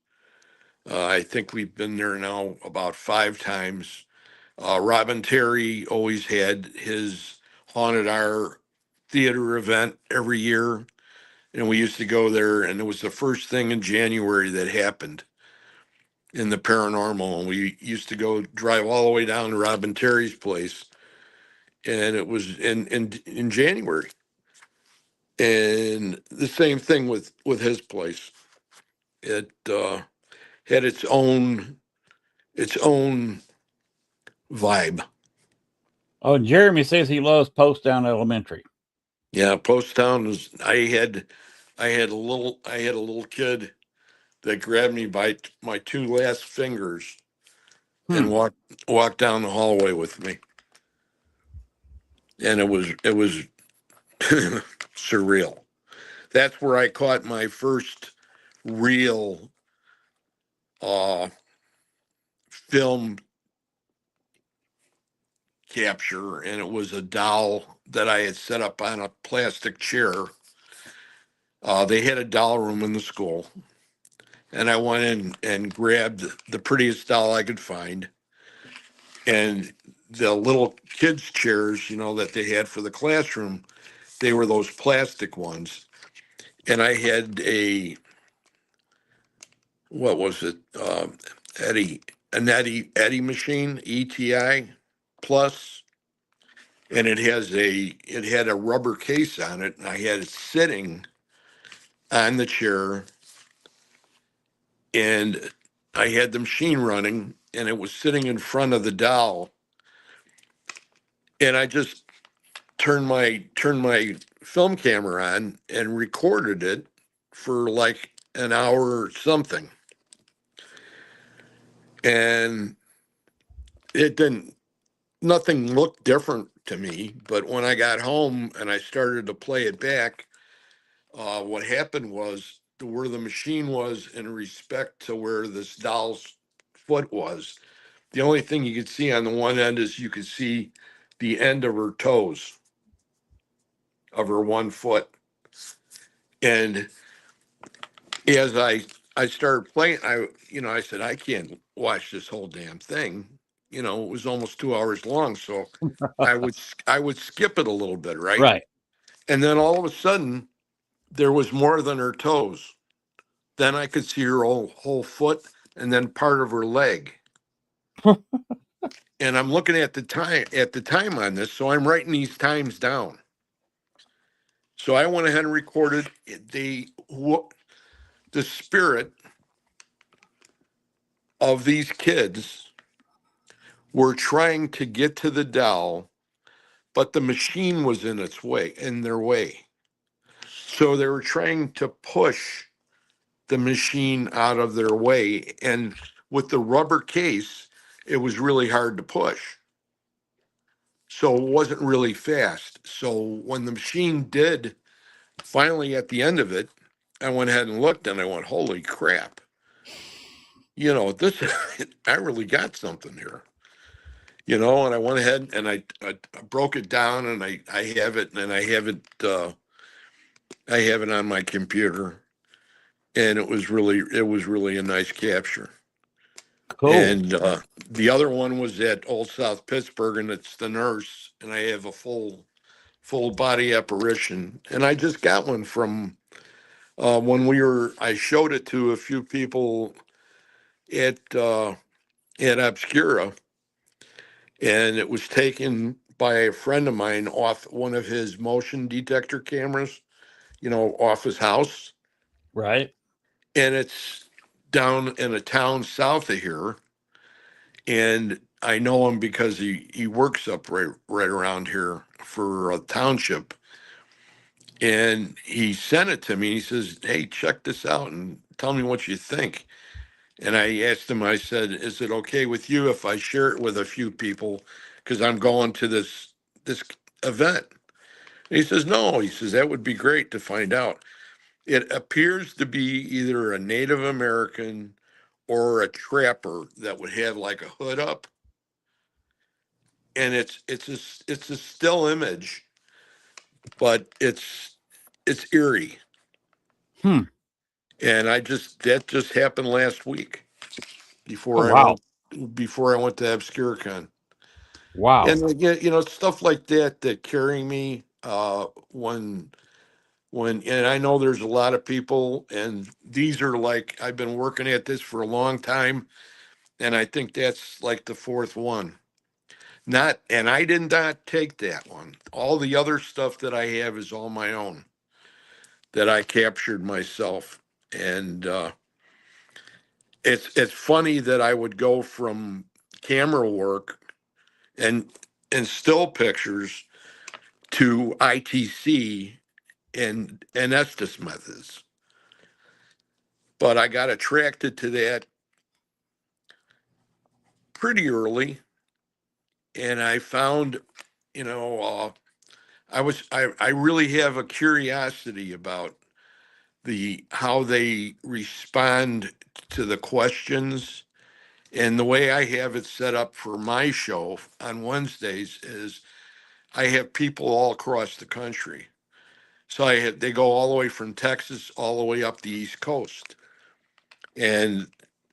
I think we've been there now about 5 times. Robin Terry always had his Haunted Hour theater event every year, and we used to go there, and it was the first thing in January that happened in the paranormal, and we used to go drive all the way down to Robin Terry's place, and it was in January. And the same thing with his place. It had its own vibe. Oh, Jeremy says he loves Poasttown Elementary. Yeah, Poasttown was. I had a little kid that grabbed me by my 2 last fingers and walked down the hallway with me, and it was surreal. That's where I caught my first real film capture, and it was a doll that I had set up on a plastic chair They had a doll room in the school, and I went in and grabbed the prettiest doll I could find. And the little kids' chairs, that they had for the classroom, they were those plastic ones. And I had what was it? Eddie machine, ETI plus, and it had a rubber case on it, and I had it sitting on the chair, and I had the machine running, and it was sitting in front of the doll, and I just turned my film camera on and recorded it for like an hour or something, and it didn't nothing looked different to me. But when I got home and I started to play it back, what happened was where the machine was in respect to where this doll's foot was. The only thing you could see on the one end is you could see the end of her toes of her one foot. And as I started playing, I said, I can't watch this whole damn thing. It was almost 2 hours long, so I would skip it a little bit, right? Right. And then all of a sudden, there was more than her toes. Then I could see her whole foot and then part of her leg. And I'm looking at the time on this, so I'm writing these times down. So I went ahead and recorded the spirit of these kids were trying to get to the doll, but the machine was in their way. So they were trying to push the machine out of their way. And with the rubber case, it was really hard to push. So it wasn't really fast. So when the machine did, finally at the end of it, I went ahead and looked and I went, holy crap. This, I really got something here. And I went ahead and I broke it down, and I have it, and I have it on my computer, and it was really a nice capture. Cool. And the other one was at Old South Pittsburgh, and it's the nurse, and I have a full body apparition, and I just got one from when I showed it to a few people at Obscura, and it was taken by a friend of mine off one of his motion detector cameras, off his house. Right. And it's down in a town south of here. And I know him because he works up right around here for a township. And he sent it to me. He says, hey, check this out and tell me what you think. And I asked him, I said, is it okay with you if I share it with a few people? Because I'm going to this event. And he says, no. He says, that would be great to find out. It appears to be either a Native American or a trapper that would have like a hood up. And it's a still image, but it's eerie. Hmm. And that just happened last week before Oh, wow. before I went to Obscuricon. Wow. And stuff like that carry me when and I know there's a lot of people, and these are like, I've been working at this for a long time, and I think that's like the fourth one. And I did not take that one. All the other stuff that I have is all my own that I captured myself. And it's funny that I would go from camera work and still pictures to ITC and Estes methods. But I got attracted to that pretty early, and I found, I really have a curiosity about how they respond to the questions. And the way I have it set up for my show on Wednesdays is I have people all across the country. So they go all the way from Texas all the way up the East Coast. And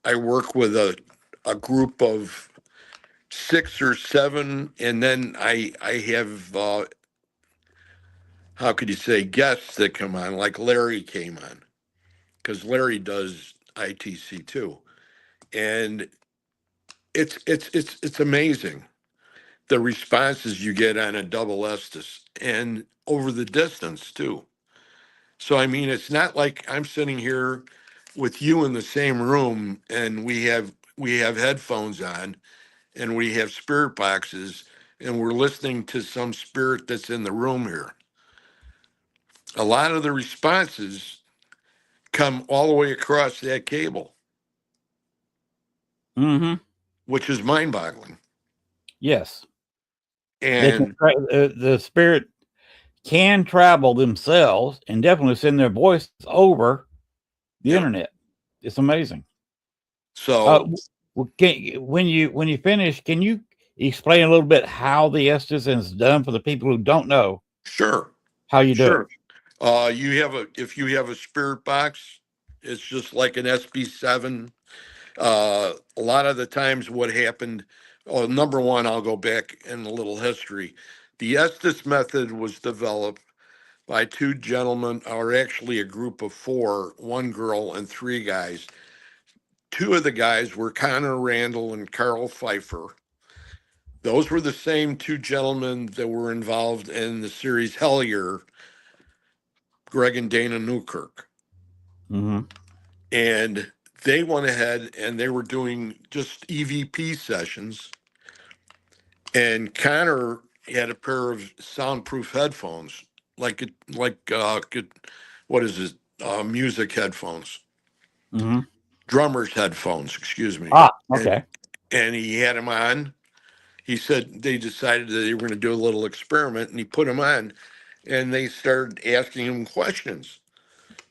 I work with a group of 6 or 7, and then I have how could you say, guests that come on, like Larry came on, because Larry does ITC too. And it's amazing the responses you get on a double Estes and over the distance too. So I mean, it's not like I'm sitting here with you in the same room and we have headphones on and we have spirit boxes and we're listening to some spirit that's in the room here. A lot of the responses come all the way across that cable, Mm-hmm. which is mind-boggling. Yes. And The spirit can travel themselves and definitely send their voice over the internet. It's amazing. so When you finish, can you explain a little bit how the Estes is done for the people who don't know sure, how you do it? if you have a spirit box, it's just like an SB7. A lot of the times what happened, number one, I'll go back in a little history. The Estes method was developed by 2 gentlemen, or actually a group of 4, 1 girl and 3 guys. 2 of the guys were Connor Randall and Carl Pfeiffer. Those were the same 2 gentlemen that were involved in the series Hellier, Greg and Dana Newkirk. Mm-hmm. And they went ahead and they were doing just EVP sessions. And Connor had a pair of soundproof headphones, what is it? Music headphones, Mm-hmm. drummer's headphones, excuse me. Okay. And he had them on. He said they decided that they were going to do a little experiment, and he put them on, and they started asking him questions.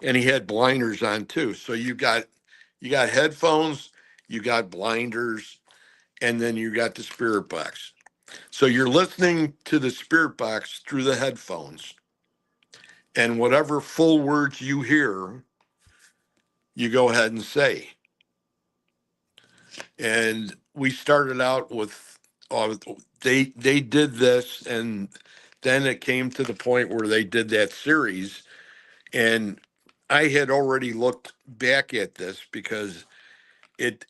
And he had blinders on too. So you got headphones, you got blinders, and then you got the spirit box. So you're listening to the spirit box through the headphones, and whatever full words you hear, you go ahead and say. And we started out with they did this, and then it came to the point where they did that series, and I had already looked back at this because it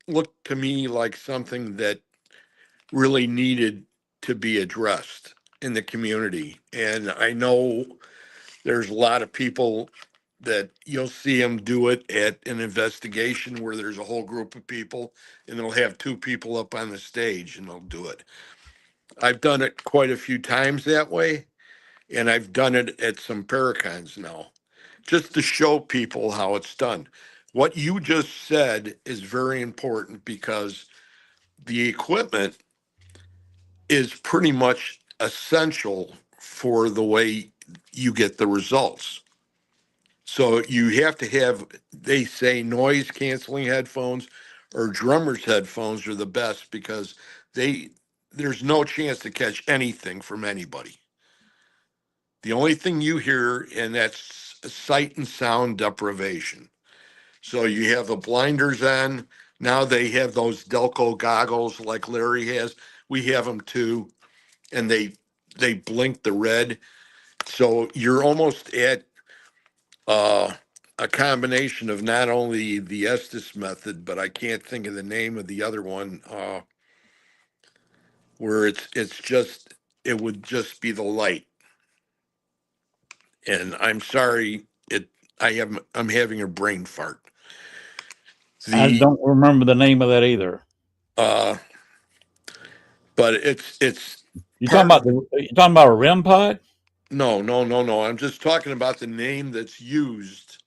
looked to me like something that really needed to be addressed in the community. And I know there's a lot of people that you'll see them do it at an investigation where there's a whole group of people and they'll have 2 people up on the stage and they'll do it. I've done it quite a few times that way, and I've done it at some Paracons now, just to show people how it's done. What you just said is very important because the equipment is pretty much essential for the way you get the results. So you have to have, they say, noise canceling headphones or drummer's headphones are the best because there's no chance to catch anything from anybody. The only thing you hear, and that's sight and sound deprivation. So you have the blinders on. Now they have those Delco goggles like Larry has. We have them too, and they blink the red. So you're almost at a combination of not only the Estes method, but I can't think of the name of the other one, where it would just be the light. And I'm sorry, I'm having a brain fart. I don't remember the name of that either. But it's You talking about a REM pod? no. I'm just talking about the name that's used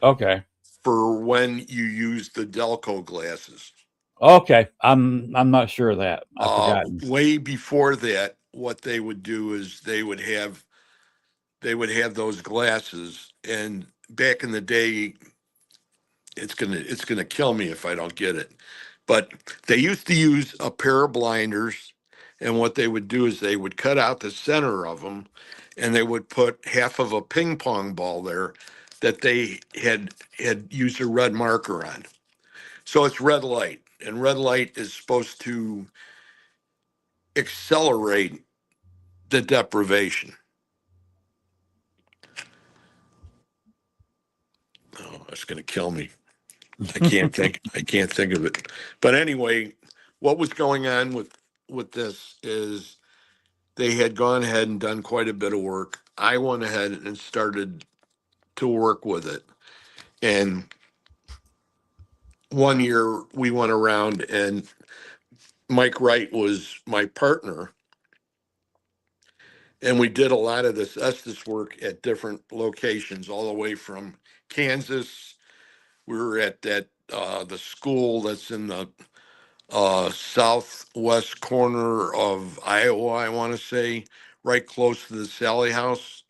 Okay. for when you use the Delco glasses. Okay. I'm not sure of that. I've forgotten. Way before that, what they would do is they would have those glasses, and back in the day, it's gonna kill me if I don't get it. But they used to use a pair of blinders, and what they would do is they would cut out the center of them, and they would put half of a ping pong ball there that they had used a red marker on. So it's red light, and red light is supposed to accelerate the deprivation. Oh, that's going to kill me. I can't think of it. But anyway, what was going on with this is they had gone ahead and done quite a bit of work. I went ahead and started to work with it. And one year we went around, and Mike Wright was my partner, and we did a lot of this Estes work at different locations, all the way from Kansas. We were at the school that's in the southwest corner of Iowa, I want to say, right close to the Sally House.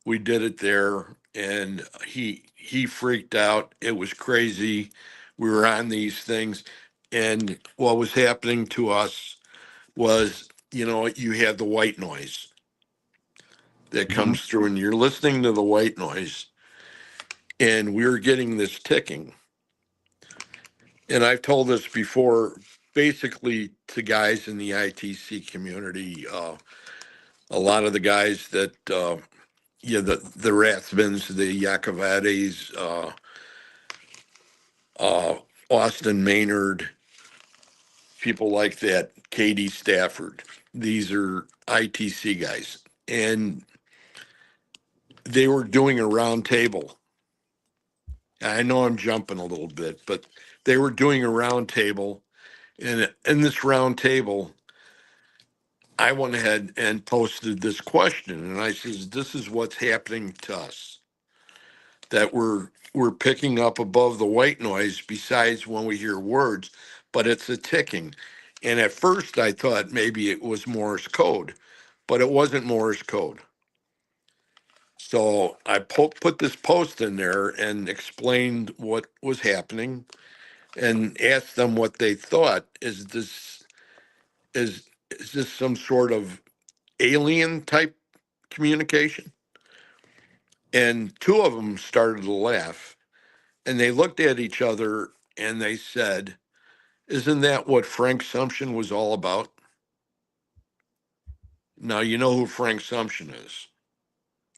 We did it there, and he freaked out. It was crazy. We were on these things, and what was happening to us was, you had the white noise that comes through, and you're listening to the white noise, and we were getting this ticking. And I've told this before, basically to guys in the ITC community, a lot of the guys that, the Rathmans, the Yakovadis, Austin Maynard, people like that, Katie Stafford. These are ITC guys. And they were doing a round table. I know I'm jumping a little bit, but they were doing a round table. And in this round table, I went ahead and posted this question. And I says, this is what's happening to us, that we're picking up above the white noise besides when we hear words, but it's a ticking. And at first I thought maybe it was Morse code, but it wasn't Morse code. So I put this post in there and explained what was happening and asked them what they thought. Is this some sort of alien type communication? And two of them started to laugh, and they looked at each other and they said, isn't that what Frank Sumption was all about? Now, you know who Frank Sumption is,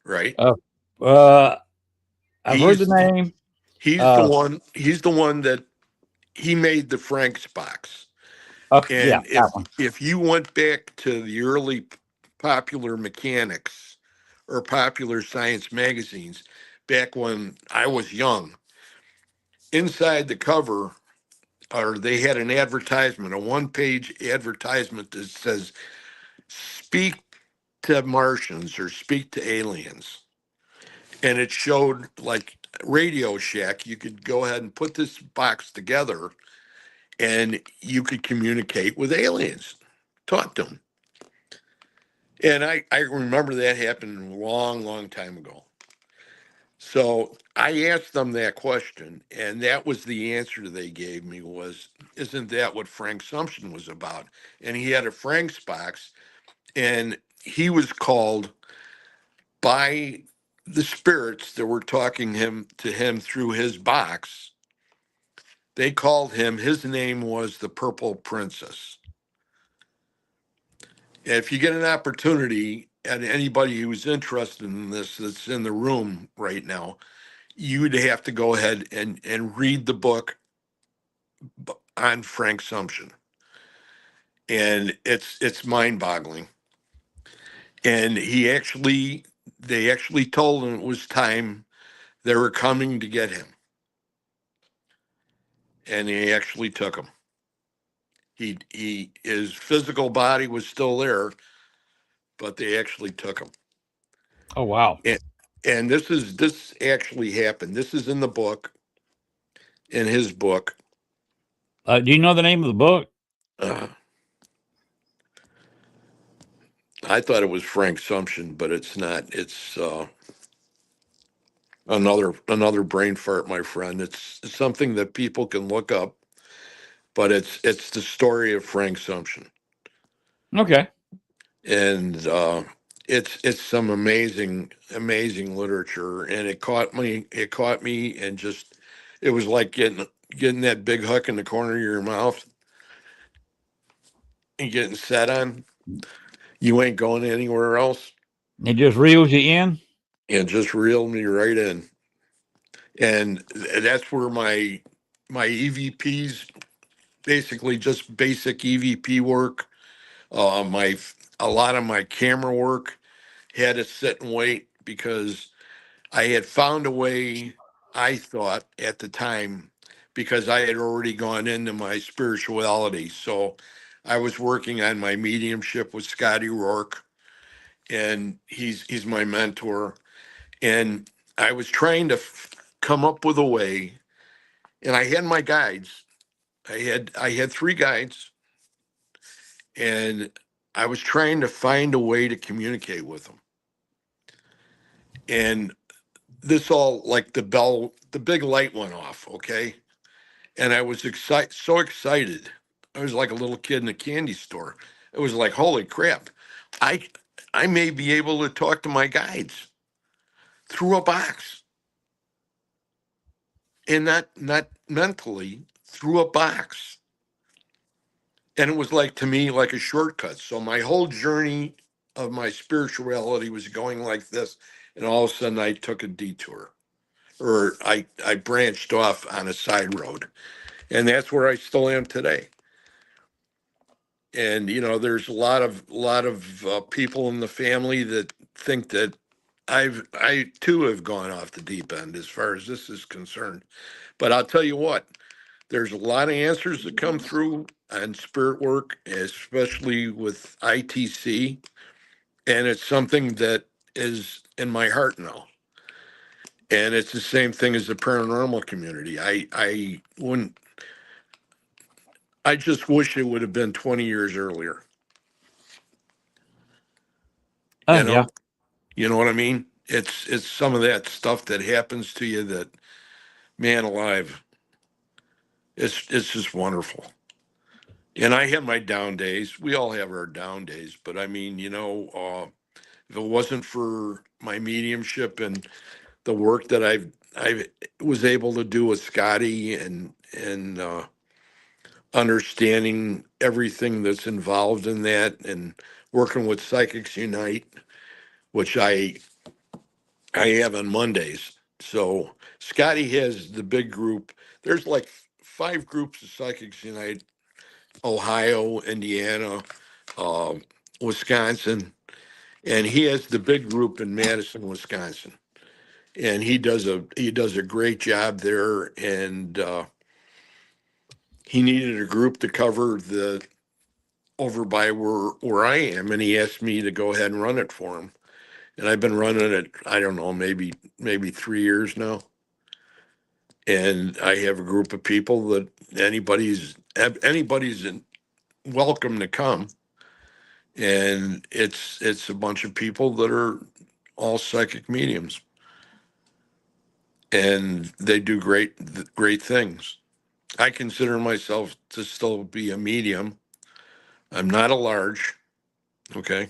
right? I've heard the name. He's the one that he made the Frank's box. Okay, yeah, And that one. if you went back to the early Popular Mechanics or Popular Science magazines, back when I was young, inside the cover, or they had an advertisement, a one-page advertisement that says, speak to Martians or speak to aliens. And it showed like Radio Shack. You could go ahead and put this box together and you could communicate with aliens, talk to them. And I remember that happened a long, long time ago. So I asked them that question, and that was the answer they gave me was, isn't that what Frank Sumption was about? And he had a Frank's box, and he was called by the spirits that were talking to him through his box. They called him, his name was the Purple Princess. If you get an opportunity, and anybody who's interested in this that's in the room right now, you would have to go ahead and read the book on Frank Sumption. And it's mind-boggling. And they actually told him it was time, they were coming to get him. And they actually took him. His physical body was still there, but they actually took him. Oh, wow. And this actually happened. This is in the book, in his book. Do you know the name of the book? I thought it was Frank Sumption, but it's not. It's another brain fart, my friend. It's something that people can look up, but it's the story of Frank Sumption. Okay. And it's some amazing literature, and it caught me, and just it was like getting that big hook in the corner of your mouth and getting set on. You ain't going anywhere else. It just reels you in. And just reeled me right in. And that's where my EVPs, basically just basic EVP work, my a lot of my camera work had to sit and wait, because I had found a way, I thought at the time, because I had already gone into my spirituality. So I was working on my mediumship with Scotty Rourke, and he's my mentor. And I was trying to come up with a way, and I had my guides. I had 3 guides, and I was trying to find a way to communicate with them. And this all, like, the big light went off, okay? And I was so excited. I was like a little kid in a candy store. It was like, holy crap, I I may be able to talk to my guides through a box, and not mentally, through a box. And it was like, to me, like a shortcut. So my whole journey of my spirituality was going like this, and all of a sudden I took a detour, or I branched off on a side road, and that's where I still am today. And there's a lot of people in the family that think that I too have gone off the deep end as far as this is concerned. But I'll tell you what, there's a lot of answers that come through on spirit work, especially with ITC, and it's something that is in my heart now. And it's the same thing as the paranormal community. I just wish it would have been 20 years earlier. Oh, You know, yeah. you know what I mean? It's some of that stuff that happens to you that, man alive, it's just wonderful. And I had my down days. We all have our down days, but I mean, if it wasn't for my mediumship and the work that I was able to do with Scotty, and understanding everything that's involved in that, and working with Psychics Unite, which I have on Mondays. So Scotty has the big group. There's like 5 groups of Psychics Unite: Ohio, Indiana, uh, Wisconsin, and he has the big group in Madison, Wisconsin. And he does a great job there. And he needed a group to cover the over by where I am, and he asked me to go ahead and run it for him. And I've been running it, I don't know, maybe 3 years now. And I have a group of people that anybody's welcome to come. And it's a bunch of people that are all psychic mediums, and they do great things. I consider myself to still be a medium. I'm not a large, okay?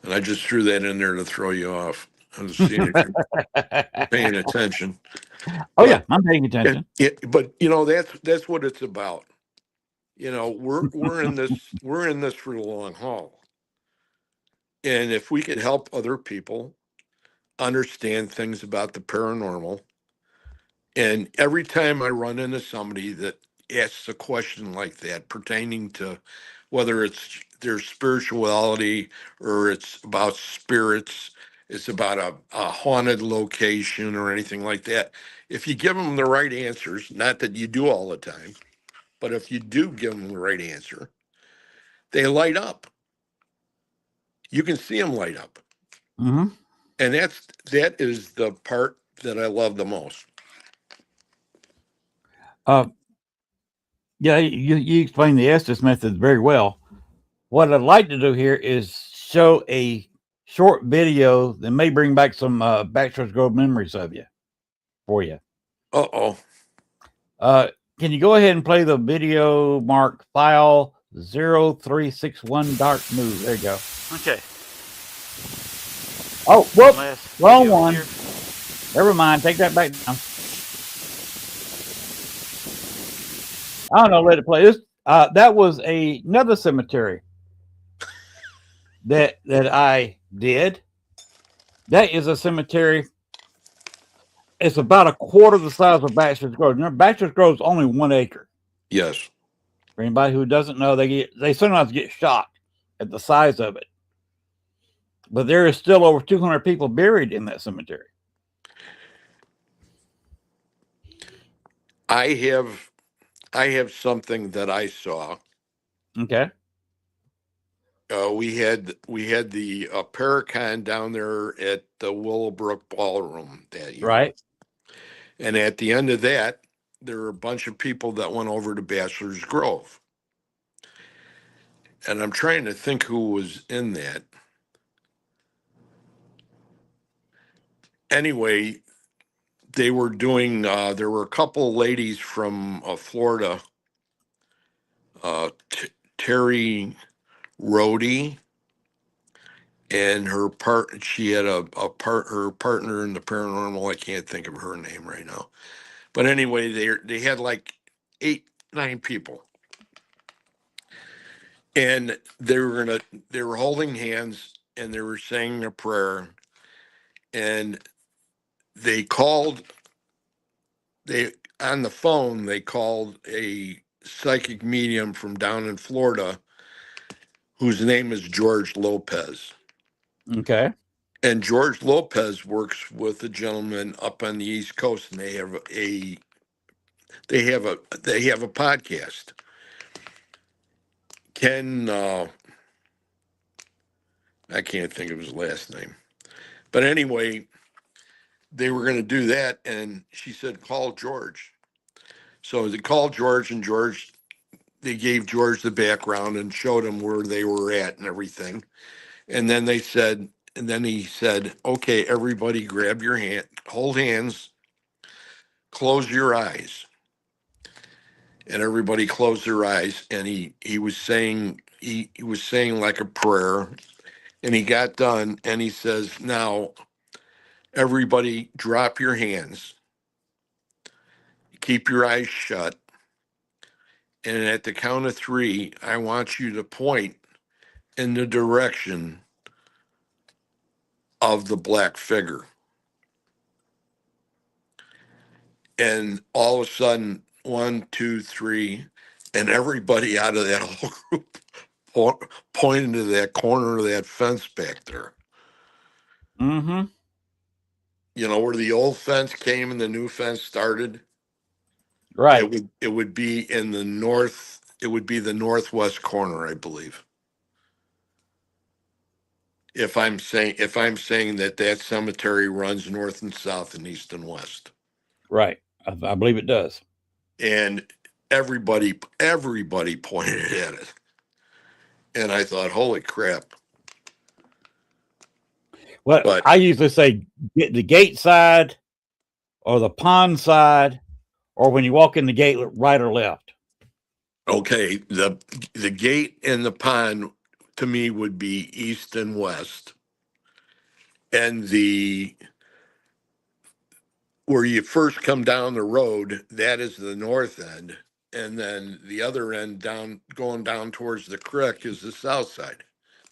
And I just threw that in there to throw you off. I'm just seeing if you're paying attention. Oh, yeah, I'm paying attention. But that's what it's about. We're in this for the long haul. And if we could help other people understand things about the paranormal, and every time I run into somebody that asks a question like that pertaining to whether it's their spirituality, or it's about spirits, it's about a haunted location or anything like that, if you give them the right answers, not that you do all the time, but if you do give them the right answer, they light up. You can see them light up. Mm-hmm. And that is the part that I love the most. Yeah, you explained the Estes method very well. What I'd like to do here is show a short video that may bring back some Baxter's Grove memories of you for you. Uh-oh. Can you go ahead and play the video mark file 0361 dark move? There you go. Okay. Oh, whoop! Unless Wrong maybe over one. here. Never mind. Take that back down. I don't know. Let it play. This that was another cemetery that I did. That is a cemetery. It's about a quarter the size of Baxter's Grove. Now, Baxter's Grove is only 1 acre. Yes. For anybody who doesn't know, they sometimes get shocked at the size of it. But there is still over 200 people buried in that cemetery. I have something that I saw. Okay. We had the Paracon down there at the Willowbrook Ballroom that year. Right. And at the end of that, there were a bunch of people that went over to Bachelor's Grove. And I'm trying to think who was in that. Anyway, they were doing, there were a couple ladies from Florida, Terry Rhodey and her she had her partner in the paranormal. I can't think of her name right now. But anyway, they had like 8-9 people. And they were holding hands and they were saying a prayer. And on the phone, they called a psychic medium from down in Florida whose name is George Lopez. Okay. And George Lopez works with a gentleman up on the East Coast, and they have a podcast. Ken, I can't think of his last name, but anyway, they were going to do that, and she said, "Call George." So they called George, and they gave George the background and showed him where they were at and everything, and then he said, "Okay, everybody, grab your hand, hold hands, close your eyes." And everybody closed their eyes, and he was saying like a prayer, and he got done, and he says, "Now everybody drop your hands, keep your eyes shut, and at the count of 3, I want you to point in the direction of the black figure." And all of a sudden, 1, 2, 3, and everybody out of that whole group pointed to that corner of that fence back there. Mm-hmm. You know, where the old fence came and the new fence started. Right. It would be in the north. It would be the northwest corner, I believe. If I'm saying that cemetery runs north and south and east and west. Right. I believe it does. And everybody pointed at it. And I thought, holy crap. Well, But I usually say get the gate side or the pond side, or when you walk in the gate, right or left. okay, the gate and the pond to me would be east and west. And where you first come down the road, that is the north end. And then the other end going down towards the creek is the south side.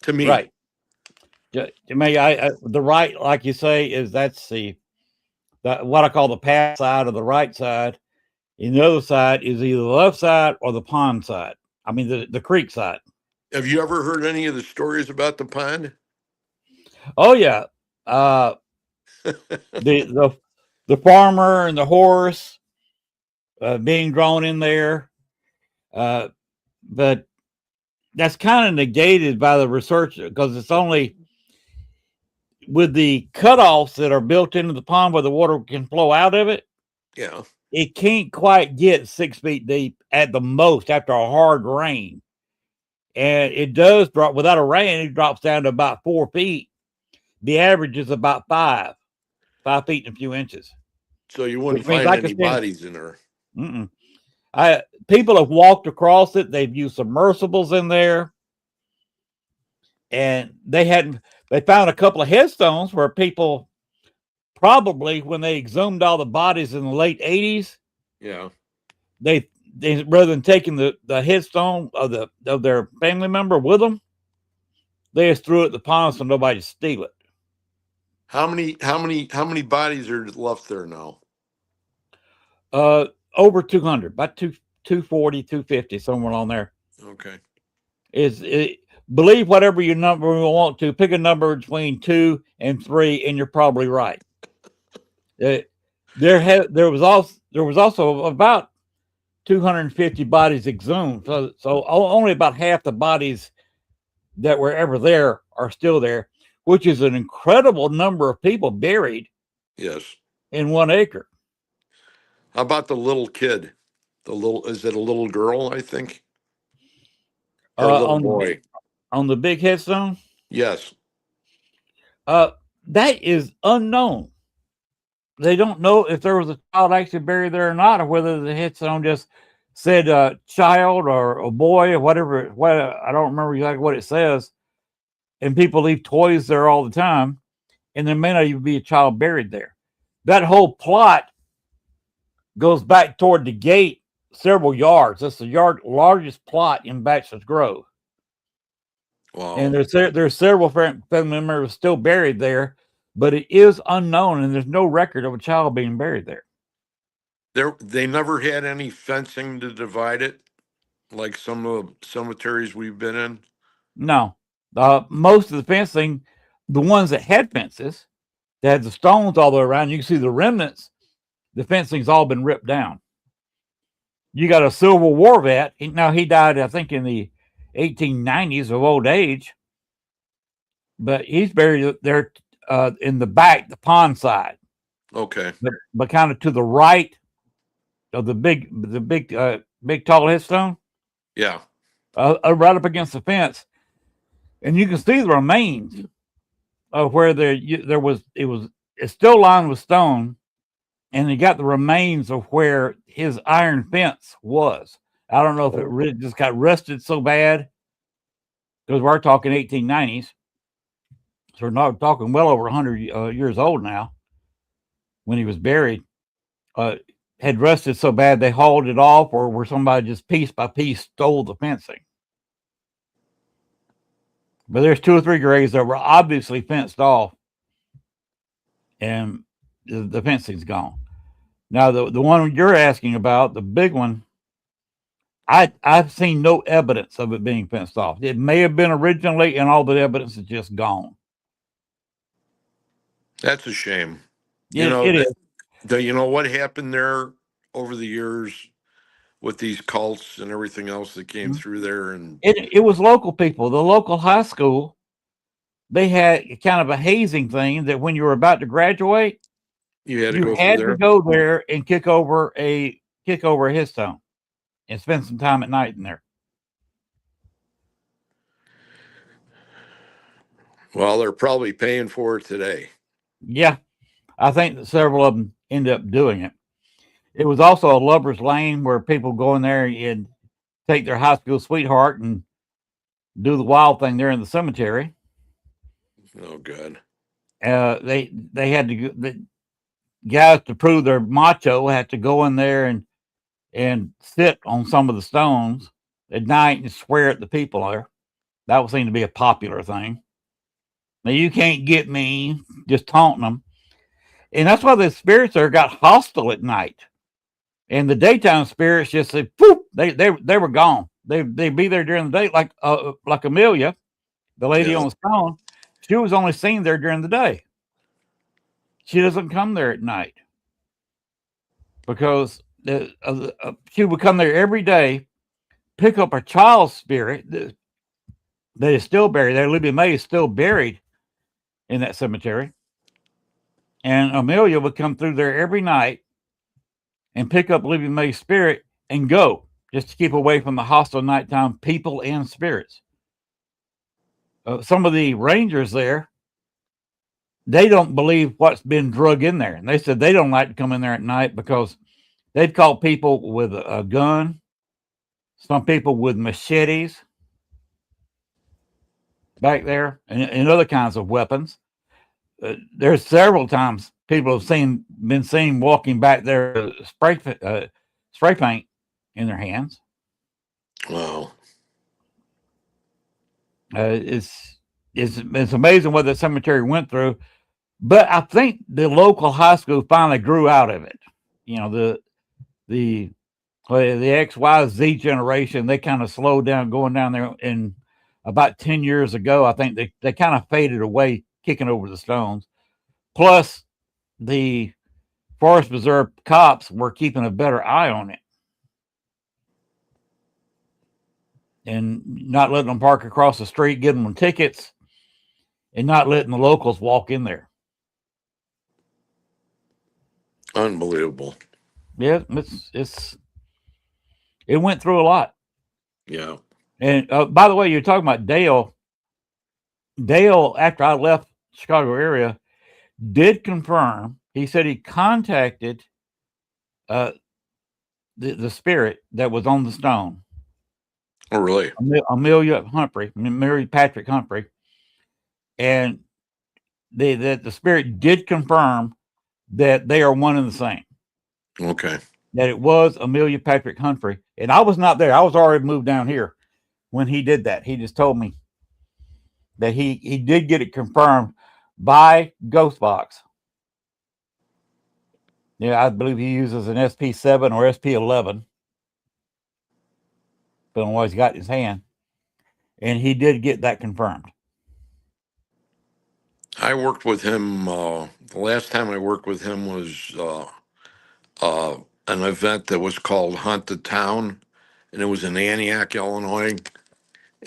To me. Right. To me, the right, like you say, is that's what I call the path side or the right side. And the other side is either the left side or the pond side. I mean, the creek side. Have you ever heard any of the stories about the pond? Oh yeah. The farmer and the horse being drawn in there. But that's kind of negated by the research because it's only with the cutoffs that are built into the pond where the water can flow out of it. Yeah. It can't quite get 6 feet deep at the most after a hard rain. And it does drop without a rain, it drops down to about 4 feet. The average is about 5 feet and a few inches. So you wouldn't Which means find I any could stand- bodies in there. People have walked across it. They've used submersibles in there, and they hadn't. They found a couple of headstones where people probably, when they exhumed all the bodies in the late 80s, Yeah. they rather than taking the headstone of their family member with them, they just threw it in the pond so nobody to steal it. How many bodies are left there now? Over 200, about 240, 250, somewhere on there. Okay. Believe whatever your number you want to. Pick a number between 2 and 3, and you're probably right. There was also about 250 bodies exhumed. So only about half the bodies that were ever there are still there, which is an incredible number of people buried. Yes. In 1 acre. How about the little kid? Is it a little girl, I think? Or a little boy? On the big headstone? Yes. That is unknown. They don't know if there was a child actually buried there or not, or whether the headstone just said child or a boy or whatever. I don't remember exactly what it says. And people leave toys there all the time, and there may not even be a child buried there. That whole plot goes back toward the gate several yards. That's the largest plot in Bachelor's Grove. Wow. And there's several family members still buried there, but it is unknown, and there's no record of a child being buried there. They never had any fencing to divide it, like some of the cemeteries we've been in. No, most of the fencing, the ones that had fences, that had the stones all the way around, you can see the remnants. The fencing's all been ripped down. You got a Civil War vet. Now he died, I think, in the 1890s of old age, but he's buried there in the back, the pond side. Okay. But kind of to the right of the big tall headstone. Yeah. Right up against the fence, and you can see the remains of where it's still lined with stone, and you got the remains of where his iron fence was. I don't know if it really just got rusted so bad, because we're talking 1890s. So we're not talking well over 100 years old now when he was buried. Had rusted so bad they hauled it off, or where somebody just piece by piece stole the fencing. But there's 2 or 3 graves that were obviously fenced off, and the fencing's gone. Now, the one you're asking about, the big one, I've seen no evidence of it being fenced off. It may have been originally, and all the evidence is just gone. That's a shame. It is. You know what happened there over the years with these cults and everything else that came through there? And it was local people. The local high school, they had kind of a hazing thing that when you were about to graduate, you had to go there and kick over a headstone and spend some time at night in there. Well, they're probably paying for it today. Yeah, I think that several of them end up doing it. It was also a lover's lane where people go in there and take their high school sweetheart and do the wild thing there in the cemetery. Oh, good. They had to, the guys, to prove their macho, had to go in there and sit on some of the stones at night and swear at the people there. That would seem to be a popular thing. Now, you can't get me, just taunting them. And that's why the spirits there got hostile at night. And the daytime spirits just said, poof, they were gone. They'd be there during the day, like Amelia, the lady on the stone. She was only seen there during the day. She doesn't come there at night because she would come there every day, pick up a child's spirit that is still buried there. Libby May is still buried in that cemetery. And Amelia would come through there every night and pick up Libby May's spirit and go, just to keep away from the hostile nighttime people and spirits. Some of the rangers there, they don't believe what's been drug in there. And they said they don't like to come in there at night because they've caught people with a gun, some people with machetes. back there, and other kinds of weapons. There's several times people have been seen walking back there, spray paint in their hands. Wow. It's amazing what the cemetery went through, but I think the local high school finally grew out of it. You know, the XYZ generation, they kind of slowed down going down there, and about 10 years ago, I think they kind of faded away, kicking over the stones. Plus, the Forest Preserve cops were keeping a better eye on it and not letting them park across the street, giving them tickets, and not letting the locals walk in there. Unbelievable. Yeah, it went through a lot. Yeah. And by the way, you're talking about Dale. Dale, after I left Chicago area, did confirm. He said he contacted the spirit that was on the stone. Oh, really? Mary Patrick Humphrey, and the spirit did confirm that they are one and the same. Okay. That it was Amelia Patrick Humphrey, and I was not there. I was already moved down here when he did that. He just told me that he did get it confirmed by Ghostbox. Yeah, I believe he uses an SP7 or SP11. Depending on what he's got in his hand. And he did get that confirmed. I worked with him. The last time I worked with him was an event that was called Hunt the Town, and it was in Antioch, Illinois.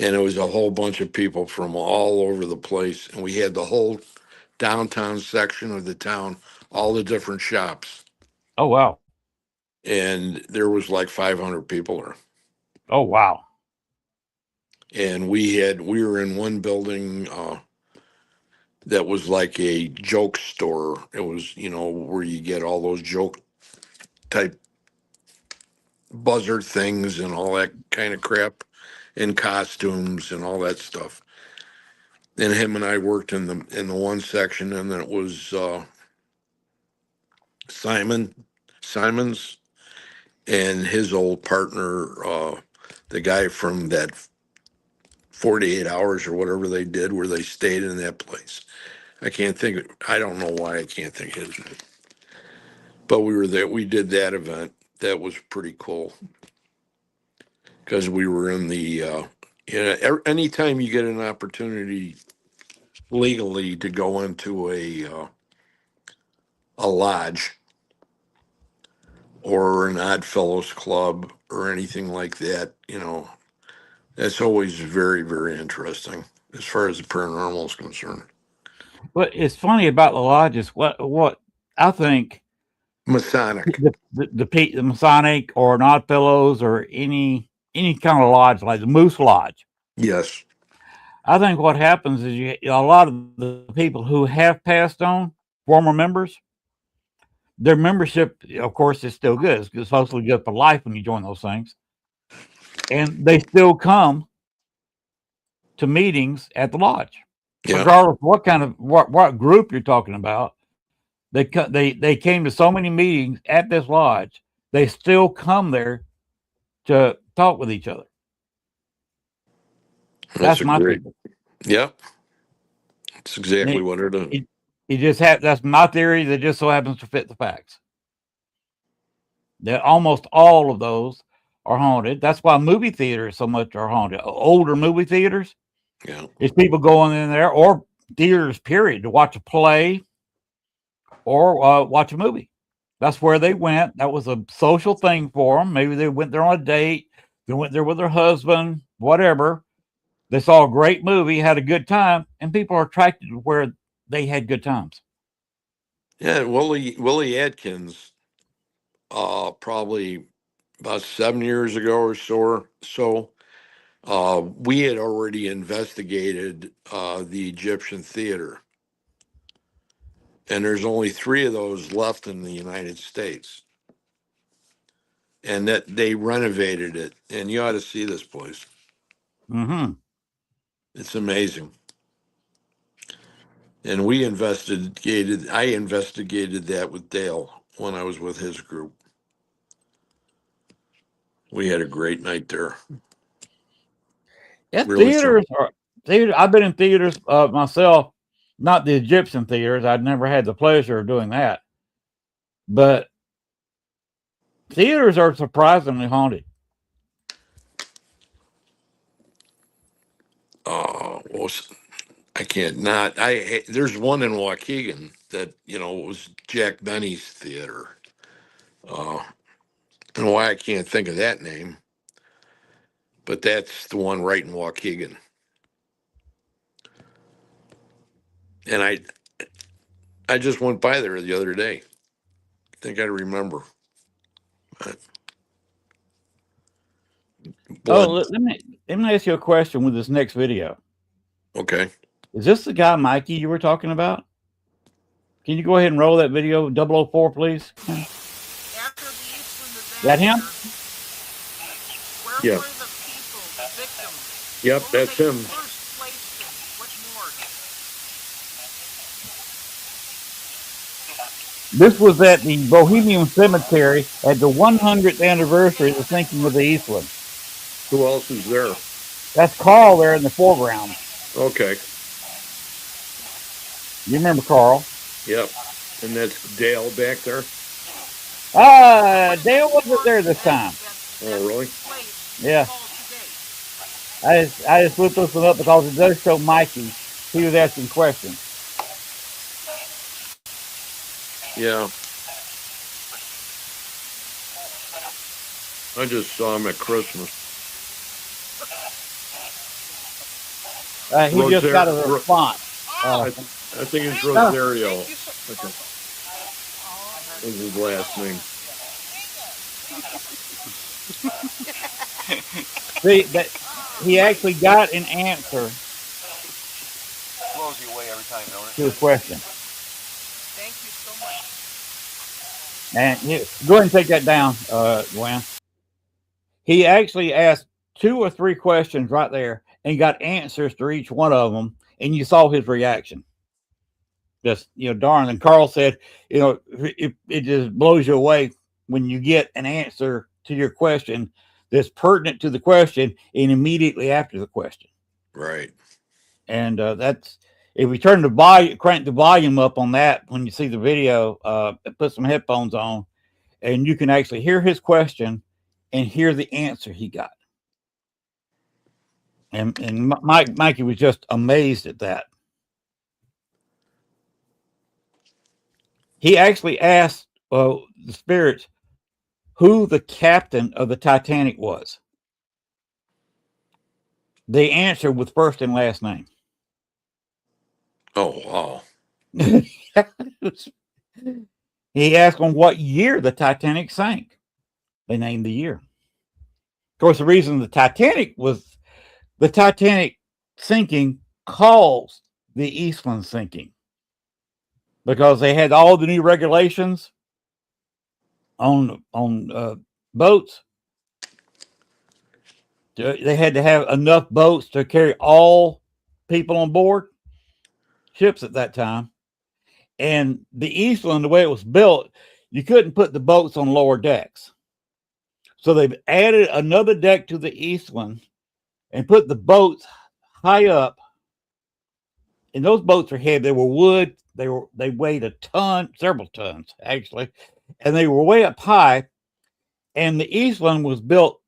And it was a whole bunch of people from all over the place. And we had the whole downtown section of the town, all the different shops. Oh, wow. And there was like 500 people there. Oh, wow. And we were in one building that was like a joke store. It was, where you get all those joke type buzzer things and all that kind of crap, and costumes and all that stuff. And him and I worked in the one section, and then it was Simon's and his old partner, the guy from that 48 Hours or whatever they did, where they stayed in that place. I don't know why I can't think of his name. But we were there. We did that event. That was pretty cool because we were in the. Anytime you get an opportunity legally to go into a lodge or an Odd Fellows Club or anything like that, that's always very, very interesting as far as the paranormal is concerned. But it's funny about the lodges. What I think Masonic. the Masonic or an Odd Fellows or any kind of lodge like the Moose Lodge. Yes. I think what happens is a lot of the people who have passed on, former members, their membership, of course, is still good. It's supposed to be good for life when you join those things. And they still come to meetings at the lodge. Yeah. Regardless of what group you're talking about. They came to so many meetings at this lodge. They still come there to talk with each other. That's my theory. Yep. That's exactly what it is. That's my theory that just so happens to fit the facts. That almost all of those are haunted. That's why movie theaters so much are haunted. Older movie theaters. Yeah. It's people going in there, or theaters, period, to watch a play or watch a movie. That's where they went. That was a social thing for them. Maybe they went there on a date. They went there with their husband, whatever. They saw a great movie, had a good time, and people are attracted to where they had good times. Yeah, Willie Atkins, probably about 7 years ago or so, we had already investigated the Egyptian theater. And there's only 3 of those left in the United States. And that they renovated it. And you ought to see this place. Mm-hmm. It's amazing. And I investigated that with Dale when I was with his group. We had a great night there. Yeah, Really fun. theater. I've been in theaters myself, not the Egyptian theaters. I'd never had the pleasure of doing that. But theaters are surprisingly haunted. Well, I can't not. There's one in Waukegan that was Jack Benny's theater. And why I can't think of that name, but that's the one right in Waukegan. And I just went by there the other day. I think I remember. Oh, let me ask you a question with this next video. Okay. Is this the guy Mikey you were talking about? Can you go ahead and roll that video 004, please? That him? Yeah. Yep, that's him. This was at the Bohemian Cemetery at the 100th anniversary of the sinking of the Eastland. Who else is there? That's Carl there in the foreground. Okay. You remember Carl? Yep. And that's Dale back there? Dale wasn't there this time. Oh, really? Yeah. I just looked this one up because it does show Mikey. He was asking questions. Yeah. I just saw him at Christmas. He just got a response. I think it's Rosario. Okay. What's his last name? See, that he actually got an answer Blows you away every time, don't it? to his question. Thank you so much. And go ahead and take that down, Gwen. He actually asked 2 or 3 questions right there and got answers to each one of them, and you saw his reaction. Just, darn. And Carl said, it just blows you away when you get an answer to your question that's pertinent to the question and immediately after the question. Right. And that's, if we crank the volume up on that when you see the video, put some headphones on, and you can actually hear his question and hear the answer he got. And Mikey was just amazed at that. He actually asked the spirits who the captain of the Titanic was. They answered with first and last name. Oh, wow. He asked them what year the Titanic sank. They named the year. Of course, the reason the Titanic sinking caused the Eastland sinking, because they had all the new regulations on boats. They had to have enough boats to carry all people on board ships at that time. And the Eastland, the way it was built, you couldn't put the boats on lower decks. So they've added another deck to the Eastland and put the boats high up. And those boats are heavy. They were wood. They weighed a ton, several tons actually, and they were way up high. And the Eastland was built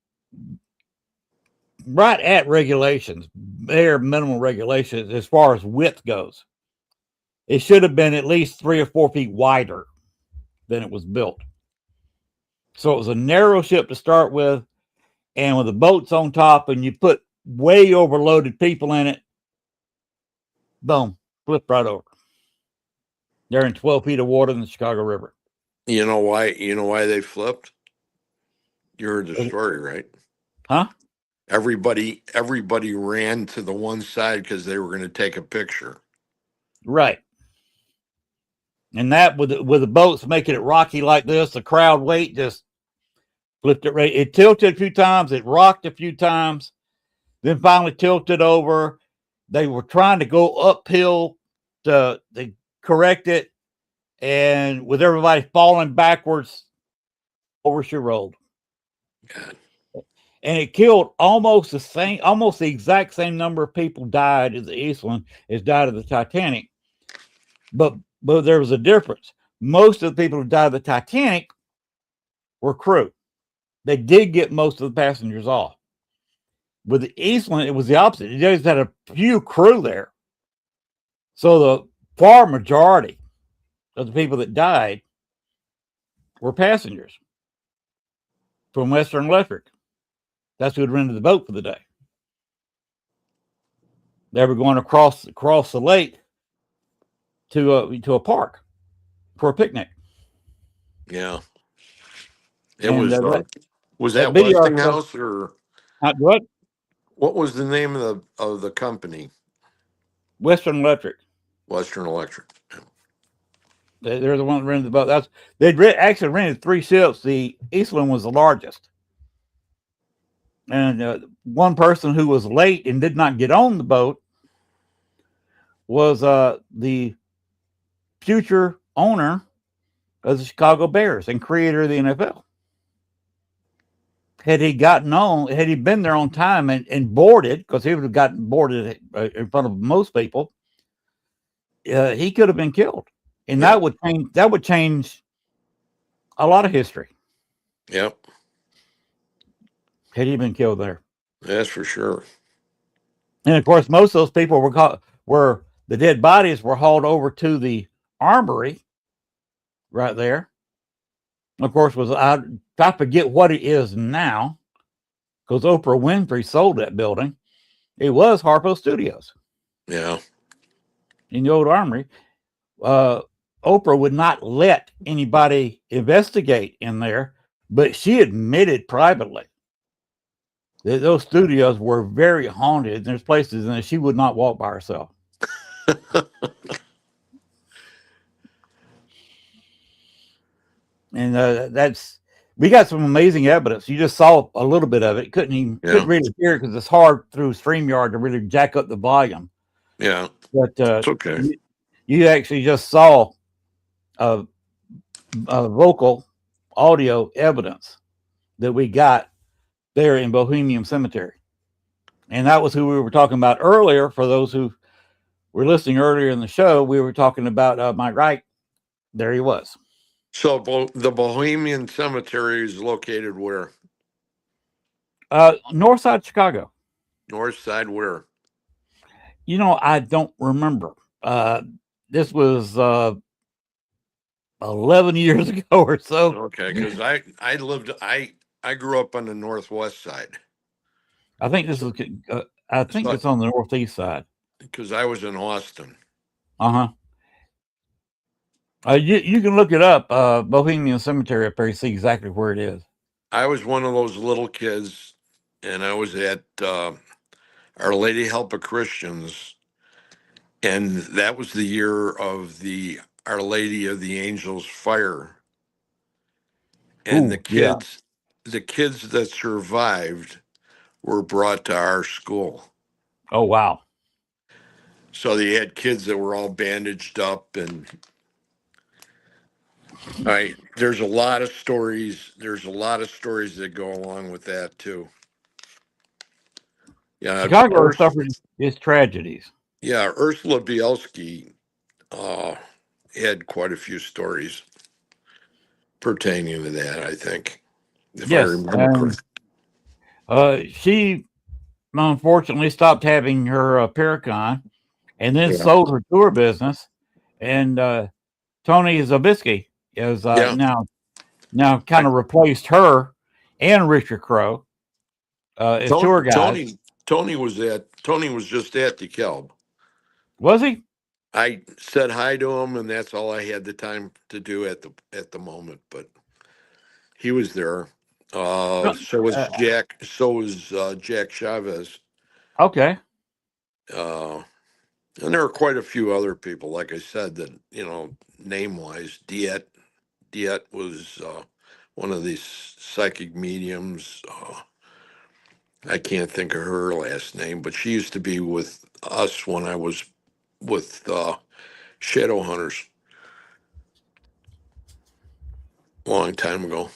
right at regulations, bare minimum regulations as far as width goes. It should have been at least 3 or 4 feet wider than it was built. So it was a narrow ship to start with, and with the boats on top, and you put way overloaded people in it, boom, flipped right over. They're in 12 feet of water in the Chicago River. You know why they flipped? You heard the story, right? Huh? Everybody ran to the one side because they were going to take a picture. Right. And that with the boats making it rocky like this, the crowd weight just flipped it right. It tilted a few times, it rocked a few times, then finally tilted over. They were trying to go uphill to correct it, and with everybody falling backwards, over she rolled. God. And it killed almost the exact same number of people died at the Eastland as died of the Titanic. But there was a difference. Most of the people who died of the Titanic were crew. They did get most of the passengers off. With the Eastland, it was the opposite. It just had a few crew there. So the far majority of the people that died were passengers from Western Electric. That's who had rented the boat for the day. They were going across the lake to a park for a picnic. Yeah. It And was that that video Westinghouse or what? what was the name of the company? Western Electric. Western Electric. They're the ones that rented the boat. Actually rented 3 ships. The Eastland was the largest. And one person who was late and did not get on the boat was the future owner of the Chicago Bears and creator of the NFL. Had he been there on time and boarded, because he would have gotten boarded in front of most people, he could have been killed. And Yeah. that would change a lot of history. Yep. Had he been killed there. That's for sure. And of course, most of those people were the dead bodies were hauled over to the armory right there. Of course, I forget what it is now, because Oprah Winfrey sold that building. It was Harpo Studios. Yeah. In the old armory. Oprah would not let anybody investigate in there, but she admitted privately that those studios were very haunted. There's places in there she would not walk by herself. And we got some amazing evidence. You just saw a little bit of it. Couldn't really hear it because it's hard through StreamYard to really jack up the volume. Yeah. But it's okay. You actually just saw vocal audio evidence that we got there in Bohemian Cemetery. And that was who we were talking about earlier. For those who were listening earlier in the show, we were talking about Mike Wright. There he was. So the Bohemian Cemetery is located where? North side Chicago. North side where? I don't remember. This was 11 years ago or so. Okay, because I grew up on the northwest side. I think this is. I think it's on the northeast side. Because I was in Austin. You can look it up. Bohemian Cemetery up there. You see exactly where it is. I was one of those little kids, and I was at Our Lady Help of Christians, and that was the year of the Our Lady of the Angels fire. And the kids that survived were brought to our school. Oh, wow. So they had kids that were all bandaged up, and there's a lot of stories. There's a lot of stories that go along with that too. Yeah, Chicago suffered its tragedies. Yeah, Ursula Bielski had quite a few stories pertaining to that, I think. If I remember correctly. She unfortunately stopped having her Paracon and then sold her tour business. And Tony Zabisky is now kind of replaced her and Richard Crow as tour guide. Tony was just at DeKalb. Was he? I said hi to him, and that's all I had the time to do at the moment. But he was there. So was Jack. So was Jack Chavez. Okay. And there are quite a few other people, like I said, that name wise. Diet was one of these psychic mediums. I can't think of her last name, but she used to be with us when I was with shadow hunters. Long time ago,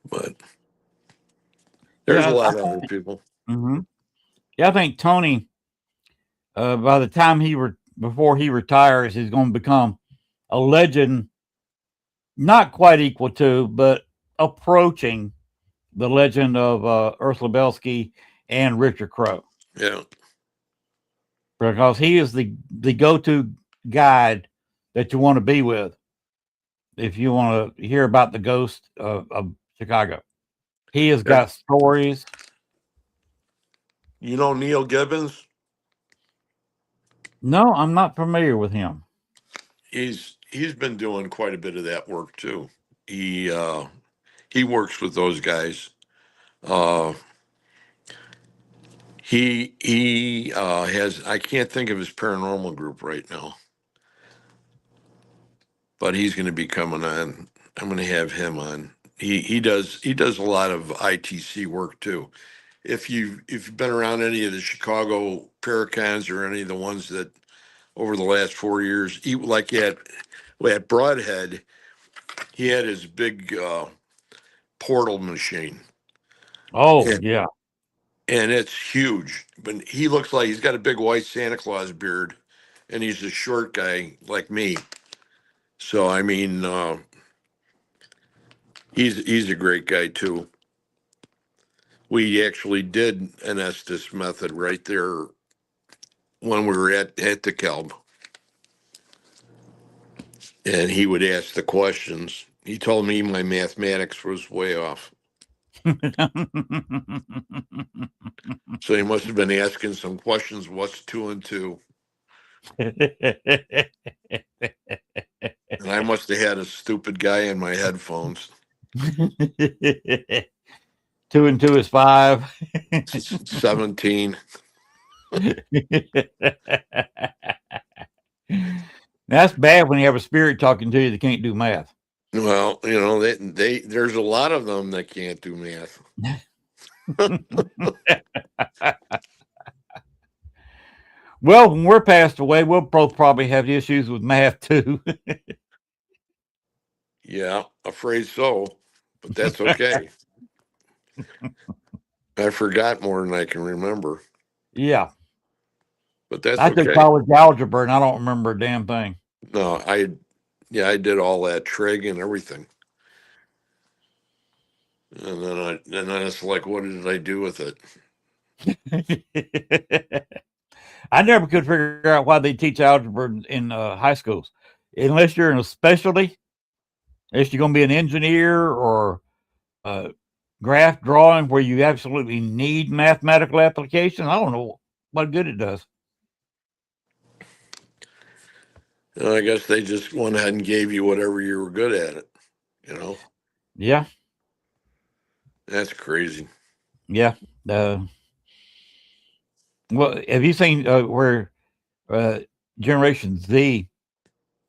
but there's a lot of other people. Mm-hmm. Yeah, I think Tony, by the time before he retires, he's going to become a legend, not quite equal to, but approaching the legend of Ursula Belsky and Richard Crowe. Yeah. Because he is the go-to guide that you want to be with if you want to hear about the ghost of Chicago. He has got stories. You know Neil Gibbons? No, I'm not familiar with him. He's been doing quite a bit of that work too. He works with those guys. He has, I can't think of his paranormal group right now, but he's going to be coming on. I'm going to have him on. He does a lot of ITC work too. If you've been around any of the Chicago Paracons or any of the ones that over the last 4 years, like at Broadhead, he had his big portal machine. Oh, and, yeah. and it's huge. But he looks like he's got a big white Santa Claus beard, and he's a short guy like me. So I mean, he's a great guy too. We actually did an Estes method right there when we were at the Kelb. And he would ask the questions. He told me my mathematics was way off. So he must have been asking some questions. What's 2 and 2? And I must have had a stupid guy in my headphones. 2 and 2 is 5. 17. That's bad when you have a spirit talking to you that can't do math. Well, you know, they there's a lot of them that can't do math. Well, when we're passed away, we'll both probably have issues with math too. Yeah, afraid so, but that's okay. I forgot more than I can remember, Yeah. but that's I took okay. college algebra and I don't remember a damn thing. No, I did all that trig and everything. And then it's like, what did I do with it? I never could figure out why they teach algebra in high schools, unless you're in a specialty. Unless you're going to be an engineer or graph drawing where you absolutely need mathematical application. I don't know what good it does. And I guess they just went ahead and gave you whatever you were good at it, you know? Yeah. That's crazy. Yeah. Well, have you seen where Generation Z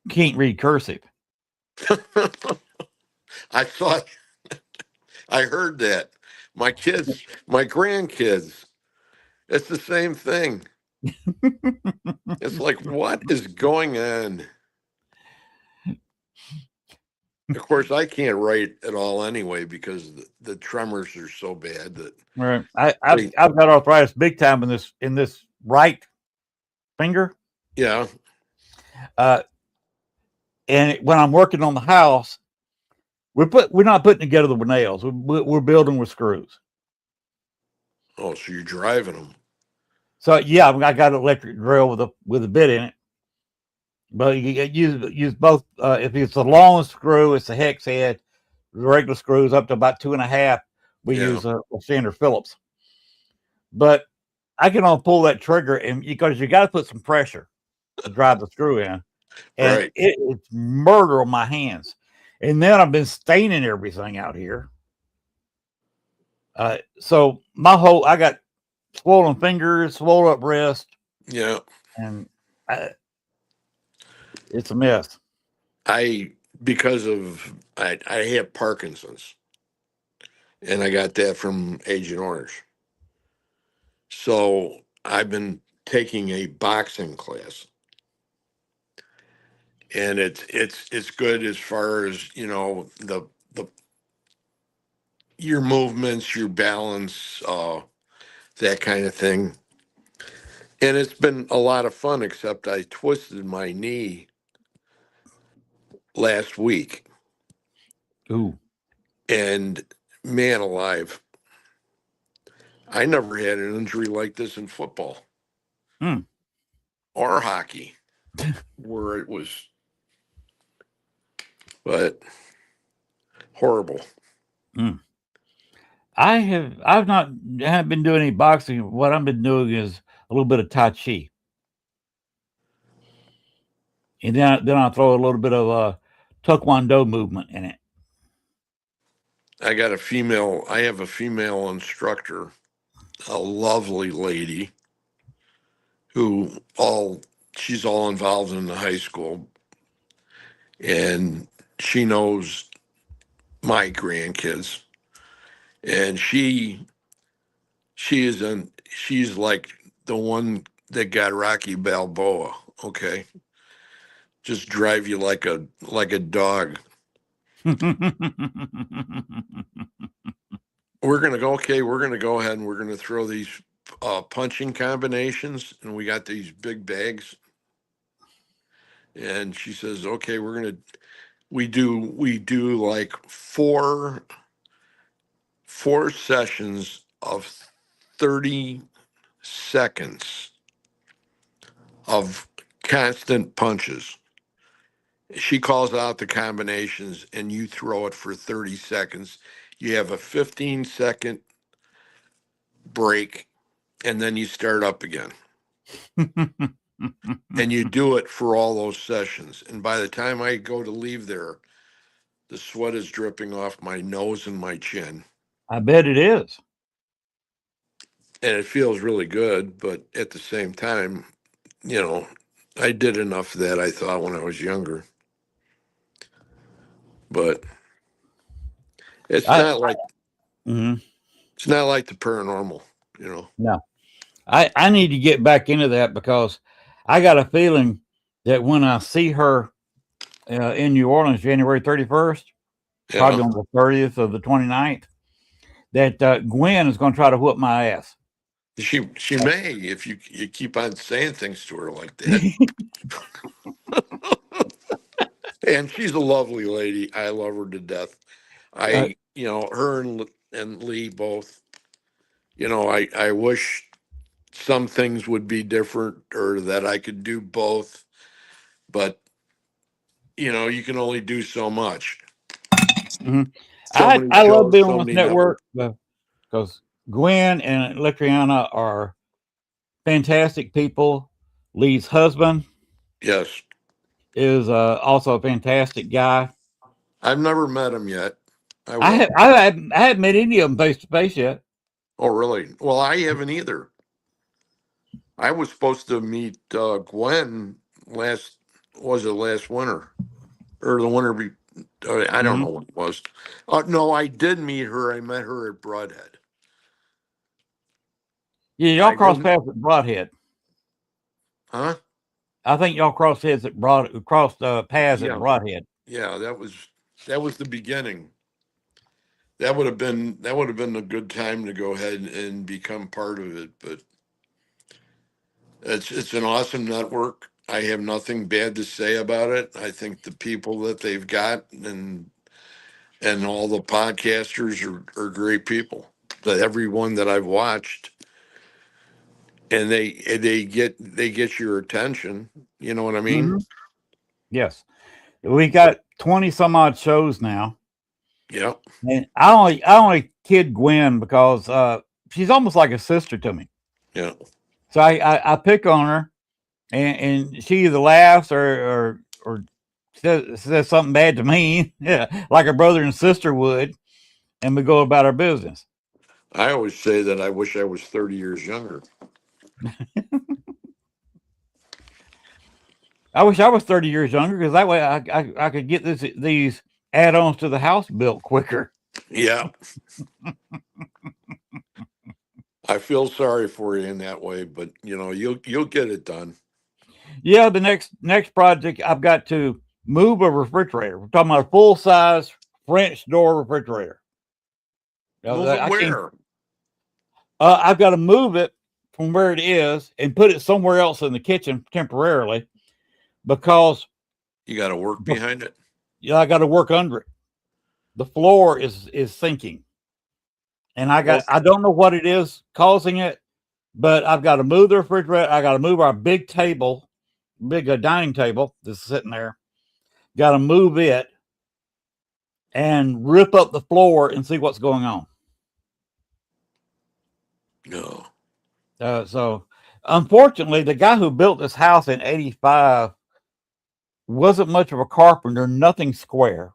can't read cursive? I thought, I heard that. My kids, my grandkids, it's the same thing. It's like, what is going on? Of course, I can't write at all anyway because the tremors are so bad that. Right. I've got arthritis big time in this right finger. Yeah. And when I'm working on the house, we're not putting together the nails. We're building with screws. Oh, so you're driving them. So yeah, I got an electric drill with a bit in it. But you use both. If it's the longest screw, it's a hex head. The regular screws up to about 2.5. We use a standard Phillips. But I can only pull that trigger, and because you got to put some pressure to drive the screw in, and Right. it's murder on my hands. And then I've been staining everything out here. So I got swollen fingers, swollen up wrist. Yeah. And it's a mess. Because I have Parkinson's, and I got that from Agent Orange. So I've been taking a boxing class. and it's good as far as the your movements, your balance, that kind of thing. And it's been a lot of fun, except I twisted my knee last week, Ooh. and man alive, I never had an injury like this in football or hockey, where it was, but horrible. I've not haven't been doing any boxing. What I've been doing is a little bit of Tai Chi. And then I'll throw a little bit of Taekwondo movement in it. I have a female instructor, a lovely lady she's all involved in the high school, and she knows my grandkids, and she's like the one that got Rocky Balboa. Okay. Just drive you like a dog. We're going to go ahead and we're going to throw these punching combinations, and we got these big bags. And she says, okay, we do like four sessions of 30 seconds of constant punches. She calls out the combinations, and you throw it for 30 seconds. You have a 15-second break, and then you start up again. And you do it for all those sessions. And by the time I go to leave there, the sweat is dripping off my nose and my chin. I bet it is. And it feels really good. But at the same time, I did enough of that, I thought, when I was younger. But it's not like it's not like the paranormal, No. I need to get back into that, because I got a feeling that when I see her in New Orleans, January 31st, probably on the 30th or the 29th, that Gwen is going to try to whoop my ass. She may, if you keep on saying things to her like that. And she's a lovely lady. I love her to death. Her and Lee both, I wish some things would be different, or that I could do both, but you can only do so much. I love being on this network because Gwen and Electriana are fantastic people. Lee's husband, yes, is also a fantastic guy. I've never met him yet. I haven't met any of them face to face yet. Oh, really? Well, I haven't either. I was supposed to meet Gwen last winter, or the winter I don't know what it was. No, I did meet her. I met her at Broadhead. Yeah, y'all crossed paths at Broadhead. Huh? I think y'all crossed paths at Broadhead. Yeah, that was the beginning. That would have been a good time to go ahead and become part of it. But it's an awesome network. I have nothing bad to say about it. I think the people that they've got and all the podcasters are great people. That everyone that I've watched, and they get your attention. You know what I mean? Yes, we got 20 some odd shows now. Yeah. And I only kid Gwen because she's almost like a sister to me. Yeah. So I pick on her, and she either laughs or says something bad to me, yeah, like a brother and sister would, and we go about our business. I always say that I wish I was 30 years younger. I wish I was 30 years younger, because that way I could get these add-ons to the house built quicker. Yeah. I feel sorry for you in that way, but you'll get it done. Yeah, the next project, I've got to move a refrigerator. We're talking about a full size French door refrigerator. Move it where? I've got to move it from where it is and put it somewhere else in the kitchen temporarily because You got to work behind it. I got to work under it. The floor is sinking, and I don't know what it is causing it, but I've got to move the refrigerator. I got to move our big table, dining table that's sitting there. Got to move it and rip up the floor and see what's going on. No. So, unfortunately, the guy who built this house in '85 wasn't much of a carpenter, nothing square.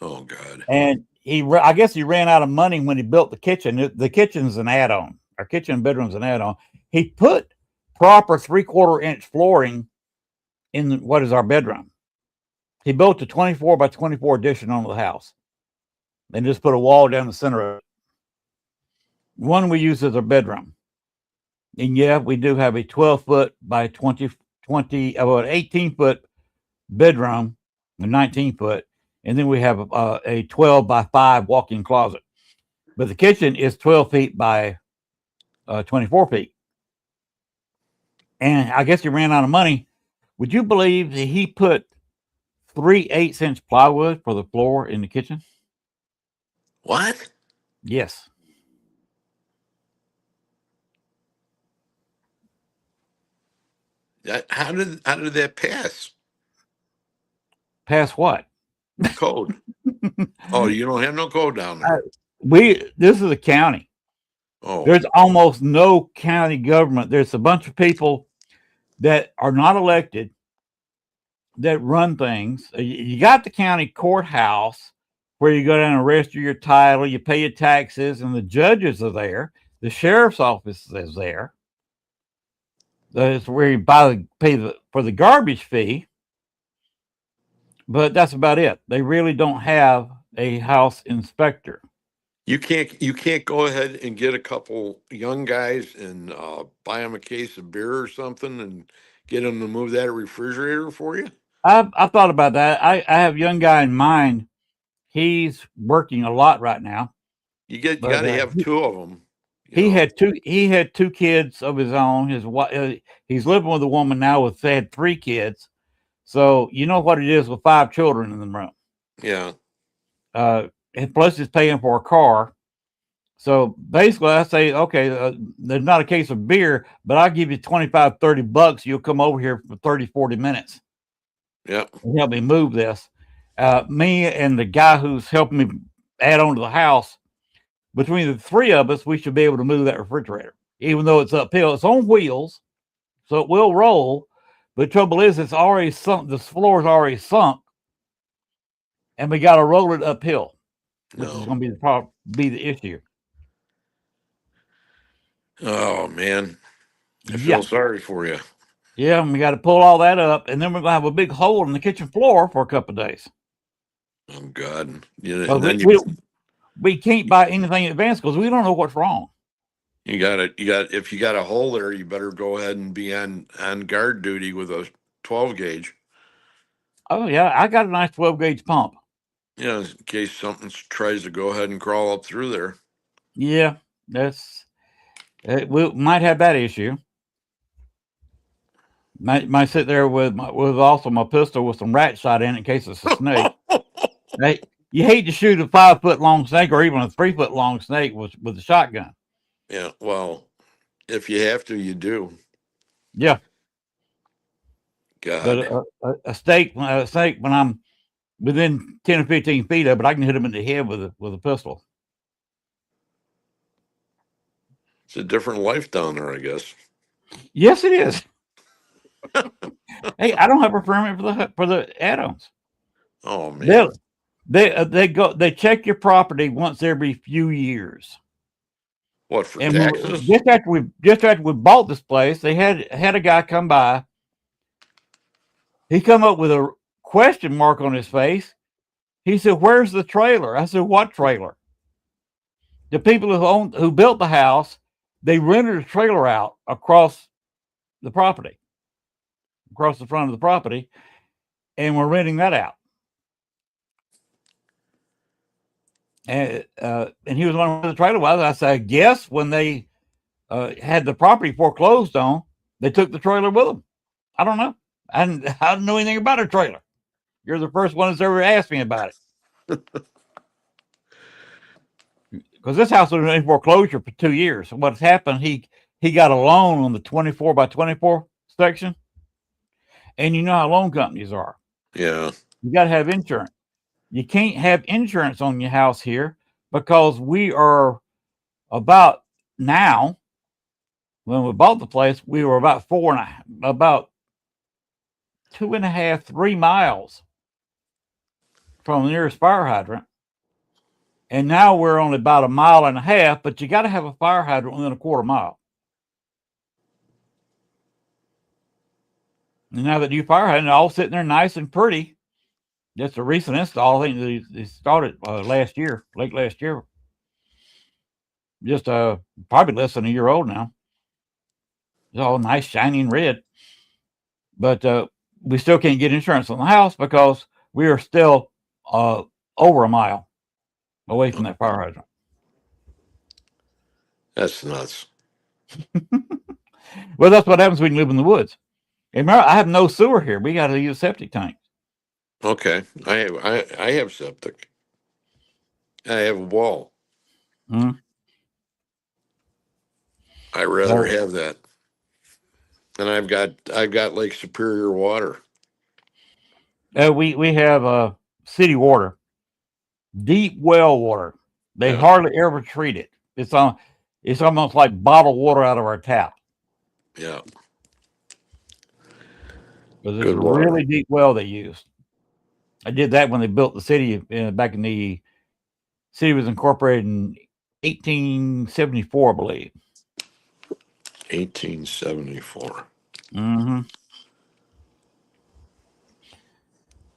Oh, God. And I guess he ran out of money when he built the kitchen. The kitchen's an add-on. Our kitchen and bedroom's an add-on. He put proper 3/4 inch flooring in what is our bedroom. He built a 24 by 24 addition on the house and just put a wall down the center of it. One we use as a bedroom. And yeah, we do have a 12-foot by 18-foot bedroom, a 19-foot, and then we have a 12 by 5 walk-in closet. But the kitchen is 12 feet by 24 feet. And I guess he ran out of money. Would you believe that he put 3 8-inch plywood for the floor in the kitchen? What? Yes. How did that pass? Pass what? Code. Oh, you don't have no code down there. This is a county. Oh, There's almost no county government. There's a bunch of people that are not elected that run things. You got the county courthouse where you go down and register your title, you pay your taxes, and the judges are there. The sheriff's office is there. That's where you pay for the garbage fee. But that's about it. They really don't have a house inspector. you can't go ahead and get a couple young guys and buy them a case of beer or something and get them to move that refrigerator for you? I've thought about that. I have a young guy in mind. He's working a lot right now. You got to have two of them. He had two kids of his own. His wife, he's living with a woman now they had 3 kids. So you know what it is with 5 children in the room. Yeah. And plus he's paying for a car. So basically I say, okay, there's not a case of beer, but I'll give you $25-$30. You'll come over here for 30-40 minutes. Yeah. And help me move this. Me and the guy who's helping me add on to the house, between the 3 of us, we should be able to move that refrigerator, even though it's uphill. It's on wheels, so it will roll. But the trouble is, it's already sunk. The floor is already sunk, and we got to roll it uphill, which is going to be the issue. Oh man, I feel sorry for you. Yeah, and we got to pull all that up, and then we're going to have a big hole in the kitchen floor for a couple of days. Oh God! We can't buy anything in advance because we don't know what's wrong. If you got a hole there, you better go ahead and be on guard duty with a 12 gauge. Oh yeah, I got a nice 12 gauge pump. Yeah, in case something tries to go ahead and crawl up through there. Yeah, we might have that issue. Might sit there with also my pistol with some rat shot in case it's a snake. Hey, you hate to shoot a 5-foot long snake or even a 3-foot long snake with a shotgun. Yeah, well, if you have to, you do. Yeah. God. But a snake when I'm within 10 or 15 feet of it, I can hit him in the head with a pistol. It's a different life down there, I guess. Yes, it is. Hey, I don't have a permit for the add-ons. Oh man. They check your property once every few years. What, for and taxes? Just after we bought this place, they had a guy come by. He come up with a question mark on his face. He said, "Where's the trailer?" I said, "What trailer?" The people who built the house, they rented a trailer out across the property. across the front of the property, and we're renting that out. And he was wondering where the trailer was. I said, I guess when they had the property foreclosed on, they took the trailer with them. I don't know. I didn't know anything about a trailer. You're the first one that's ever asked me about it. Because this house was in foreclosure for 2 years. So what's happened, he got a loan on the 24 by 24 section. And you know how loan companies are. Yeah. You got to have insurance. You can't have insurance on your house here because we are about now, when we bought the place, we were about 2.5, 3 miles from the nearest fire hydrant. And now we're only about 1.5 miles, but you got to have a fire hydrant within a 1/4 mile. And now that new fire hydrant, all sitting there nice and pretty. Just a recent install. I think they started late last year. Just probably less than a year old now. It's all nice, shining red. But we still can't get insurance on the house because we are still over 1 mile away from that fire hydrant. That's nuts. Well, that's what happens when you live in the woods. And remember, I have no sewer here. We got to use septic tanks. Okay. I have septic. I have a wall. Hmm. I rather have that. And I've got Lake Superior water. We have city water, deep well water. They Yeah. hardly ever treat it. It's almost like bottled water out of our tap. Yeah. Because it's Good a water. really deep well they used. I did that when they built the city back in the city was incorporated in 1874, I believe. 1874. Mm-hmm.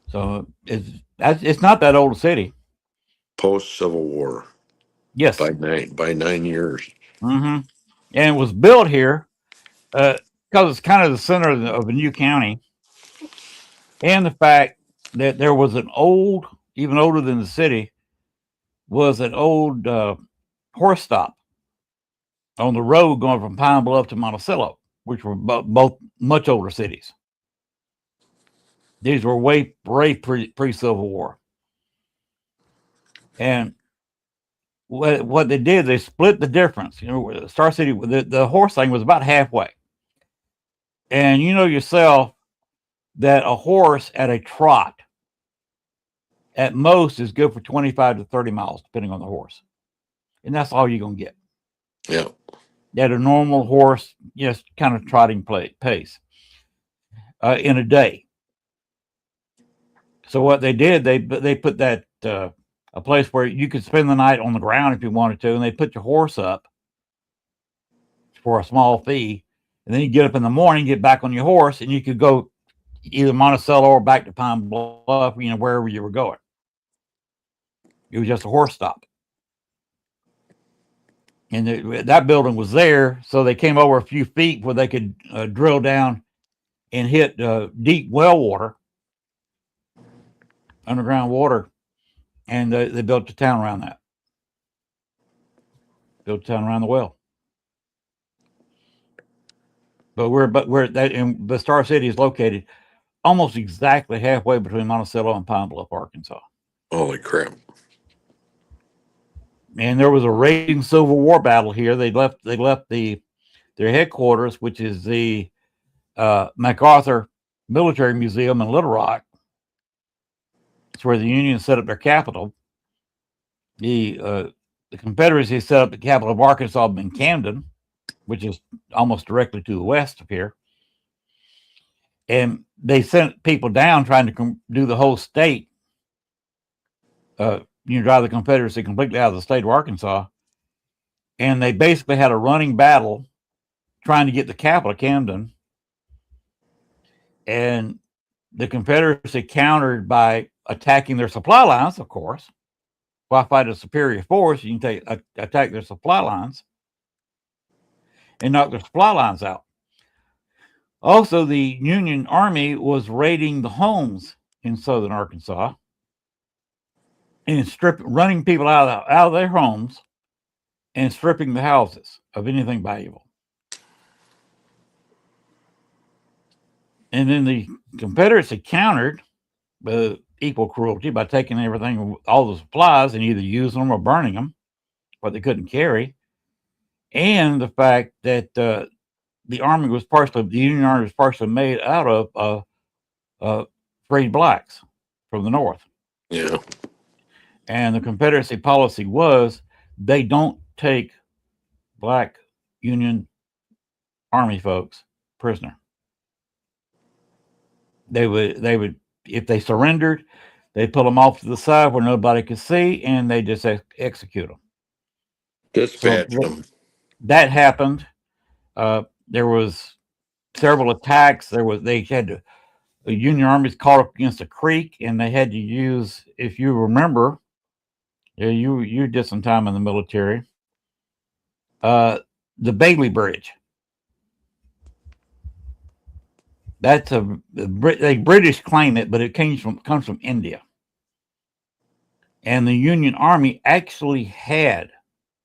So it's not that old a city. Post Civil War. Yes. By 9 years. Mm-hmm. And it was built here because it's kind of the center of a new county, and the fact that there was an old, even older than the city, was an old horse stop on the road going from Pine Bluff to Monticello, which were both much older cities. These were way pre-Civil War. And what they did, they split the difference. You know, Star City, the horse thing was about halfway. And you know yourself that a horse at a trot at most is good for 25 to 30 miles, depending on the horse. And that's all you're going to get. Yeah. At a normal horse, just kind of trotting pace in a day. So what they did, they put that a place where you could spend the night on the ground if you wanted to, and they put your horse up for a small fee, and then you get up in the morning, get back on your horse, and you could go either Monticello or back to Pine Bluff, you know, wherever you were going. It was just a horse stop. And that building was there, so they came over a few feet where they could drill down and hit deep well water, underground water, and they built a town around that. Built a town around the well. But the Star City is located almost exactly halfway between Monticello and Pine Bluff, Arkansas. Holy crap. And there was a raging Civil War battle here. They left their headquarters, which is the MacArthur Military Museum in Little Rock. It's where the Union set up their capital. The Confederacy set up the capital of Arkansas in Camden, which is almost directly to the west of here. And they sent people down trying to do the whole state, drive the Confederacy completely out of the state of Arkansas. And they basically had a running battle trying to get the capital, Camden. And the Confederacy countered by attacking their supply lines, of course. Why fight a superior force? You can attack their supply lines and knock their supply lines out. Also, the Union Army was raiding the homes in southern Arkansas and running people out of their homes and stripping the houses of anything valuable. And then the Confederates had countered equal cruelty by taking everything, all the supplies, and either using them or burning them, what they couldn't carry, and the fact that the Union Army was partially made out of freed blacks from the North. Yeah. And the Confederacy policy was they don't take black Union Army folks prisoner. They would if they surrendered, they put them off to the side where nobody could see, and they just execute them. Dispatch them. That happened. There was several attacks. The Union armies caught up against a creek, and they had to use, if you remember, you did some time in the military, the Bailey Bridge. That's the British claim it, but it comes from India. And the Union Army actually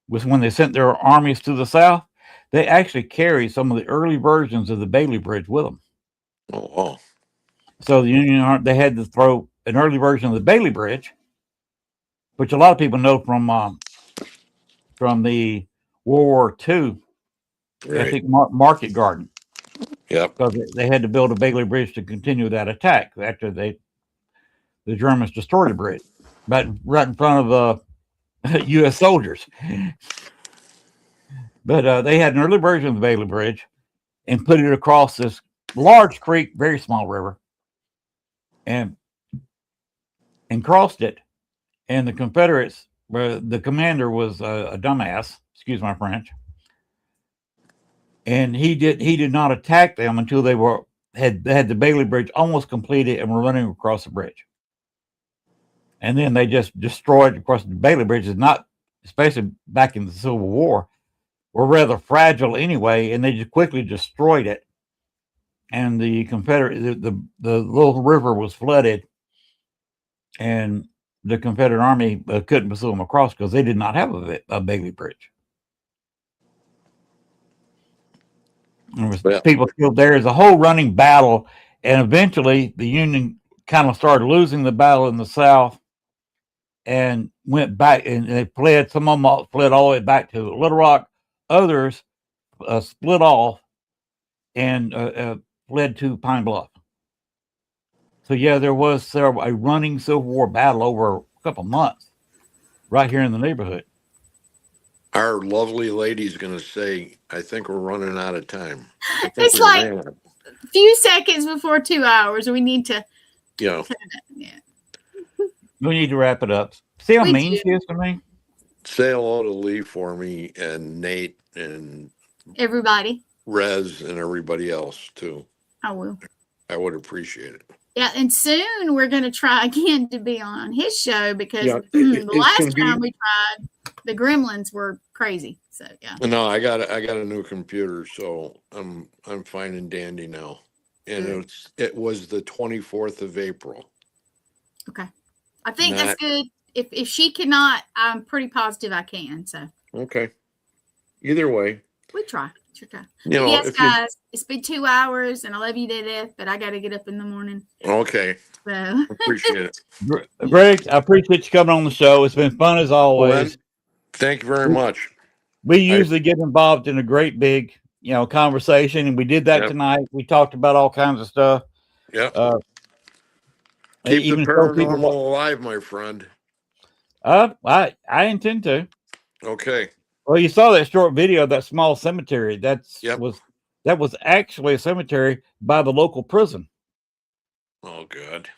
was when they sent their armies to the South, they actually carried some of the early versions of the Bailey Bridge with them. Oh, wow. So the Union Army, they had to throw an early version of the Bailey Bridge, which a lot of people know from the World War II, Right. I think Market Garden. Yep. Because they had to build a Bailey Bridge to continue that attack after the Germans destroyed the bridge, but right in front of U.S. soldiers. But they had an early version of the Bailey Bridge and put it across this large creek, very small river, and crossed it. And the Confederates, the commander was a dumbass, excuse my French, and he did not attack them until they had the Bailey Bridge almost completed and were running across the bridge. And then they just destroyed, of course, the Bailey Bridge is not, especially back in the Civil War, were rather fragile anyway, and they just quickly destroyed it. And the Confederate, the little river was flooded, and the Confederate Army couldn't pursue them across because they did not have a Bailey Bridge. There was people killed there. There's a whole running battle, and eventually the Union kind of started losing the battle in the South and went back, and they fled. Some of them fled all the way back to Little Rock. Others split off and fled to Pine Bluff. So yeah, there was a running Civil War battle over a couple months right here in the neighborhood. Our lovely lady's going to say, I think we're running out of time. It's like a few seconds before 2 hours. We need to. Yeah. We need to wrap it up. See how mean she is to me? Say hello to Lee for me and Nate and everybody. Rez and everybody else too. I will. I would appreciate it. Yeah, and soon we're going to try again to be on his show because the last time we tried, the gremlins were crazy. So yeah. No, I got a new computer, so I'm fine and dandy now. And it was the 24th of April. Okay. I think that's good. If she cannot, I'm pretty positive I can. So okay. Either way. We try. You know, yes, guys, it's been 2 hours, and I love you to death, but I got to get up in the morning. Okay. So appreciate it. Greg, I appreciate you coming on the show. It's been fun as always. Well, thank you very much. We usually get involved in a great big, conversation, and we did that tonight. We talked about all kinds of stuff. Yeah. Keep the paranormal alive, my friend. I intend to. Okay. Well, you saw that short video of that small cemetery. That was actually a cemetery by the local prison. Oh, good.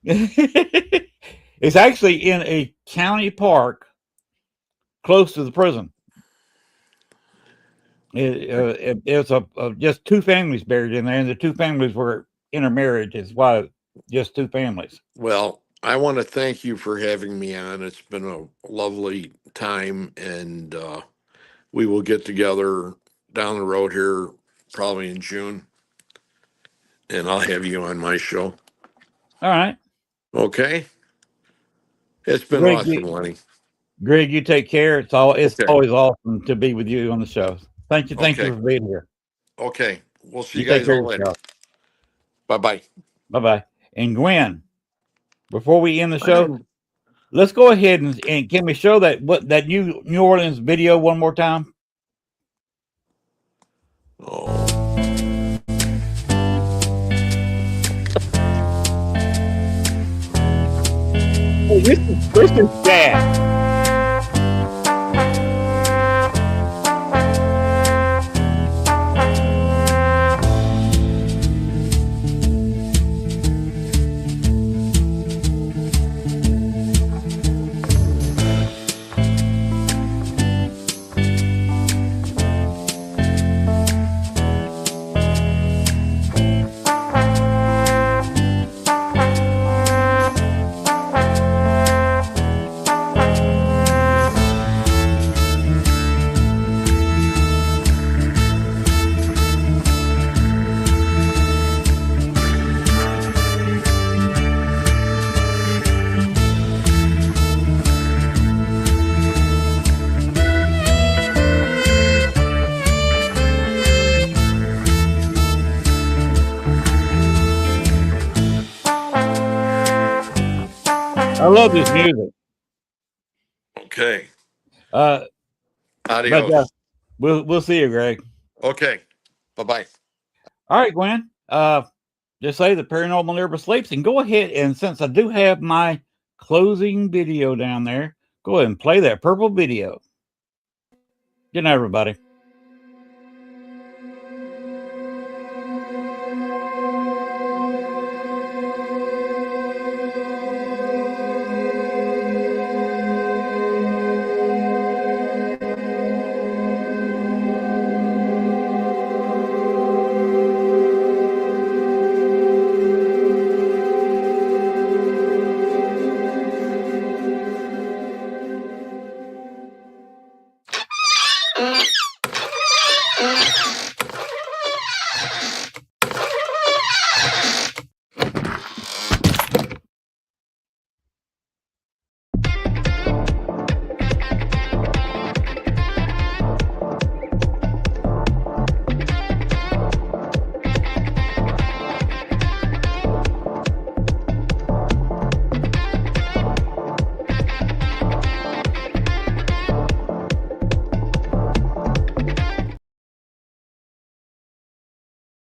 It's actually in a county park close to the prison. It's just two families buried in there, and the two families were intermarried. Is why just two families. Well, I want to thank you for having me on. It's been a lovely time, and we will get together down the road here probably in June and I'll have you on my show. All right. Okay. It's been Greg, awesome, Lenny. Greg, you take care. It's always Okay. awesome to be with you on the show. Thank you Okay. for being here. Okay. We'll see you take guys care all of later. yourself. Bye-bye. Bye-bye. And Gwen, before we end the show, let's go ahead and can we show that New Orleans video one more time? Oh. This is Dad. I love this music. Okay. Adios. But, we'll see you, Greg. Okay. Bye-bye. All right, Gwen. Just say the paranormal never sleeps, and go ahead and since I do have my closing video down there, go ahead and play that purple video. Good night, everybody.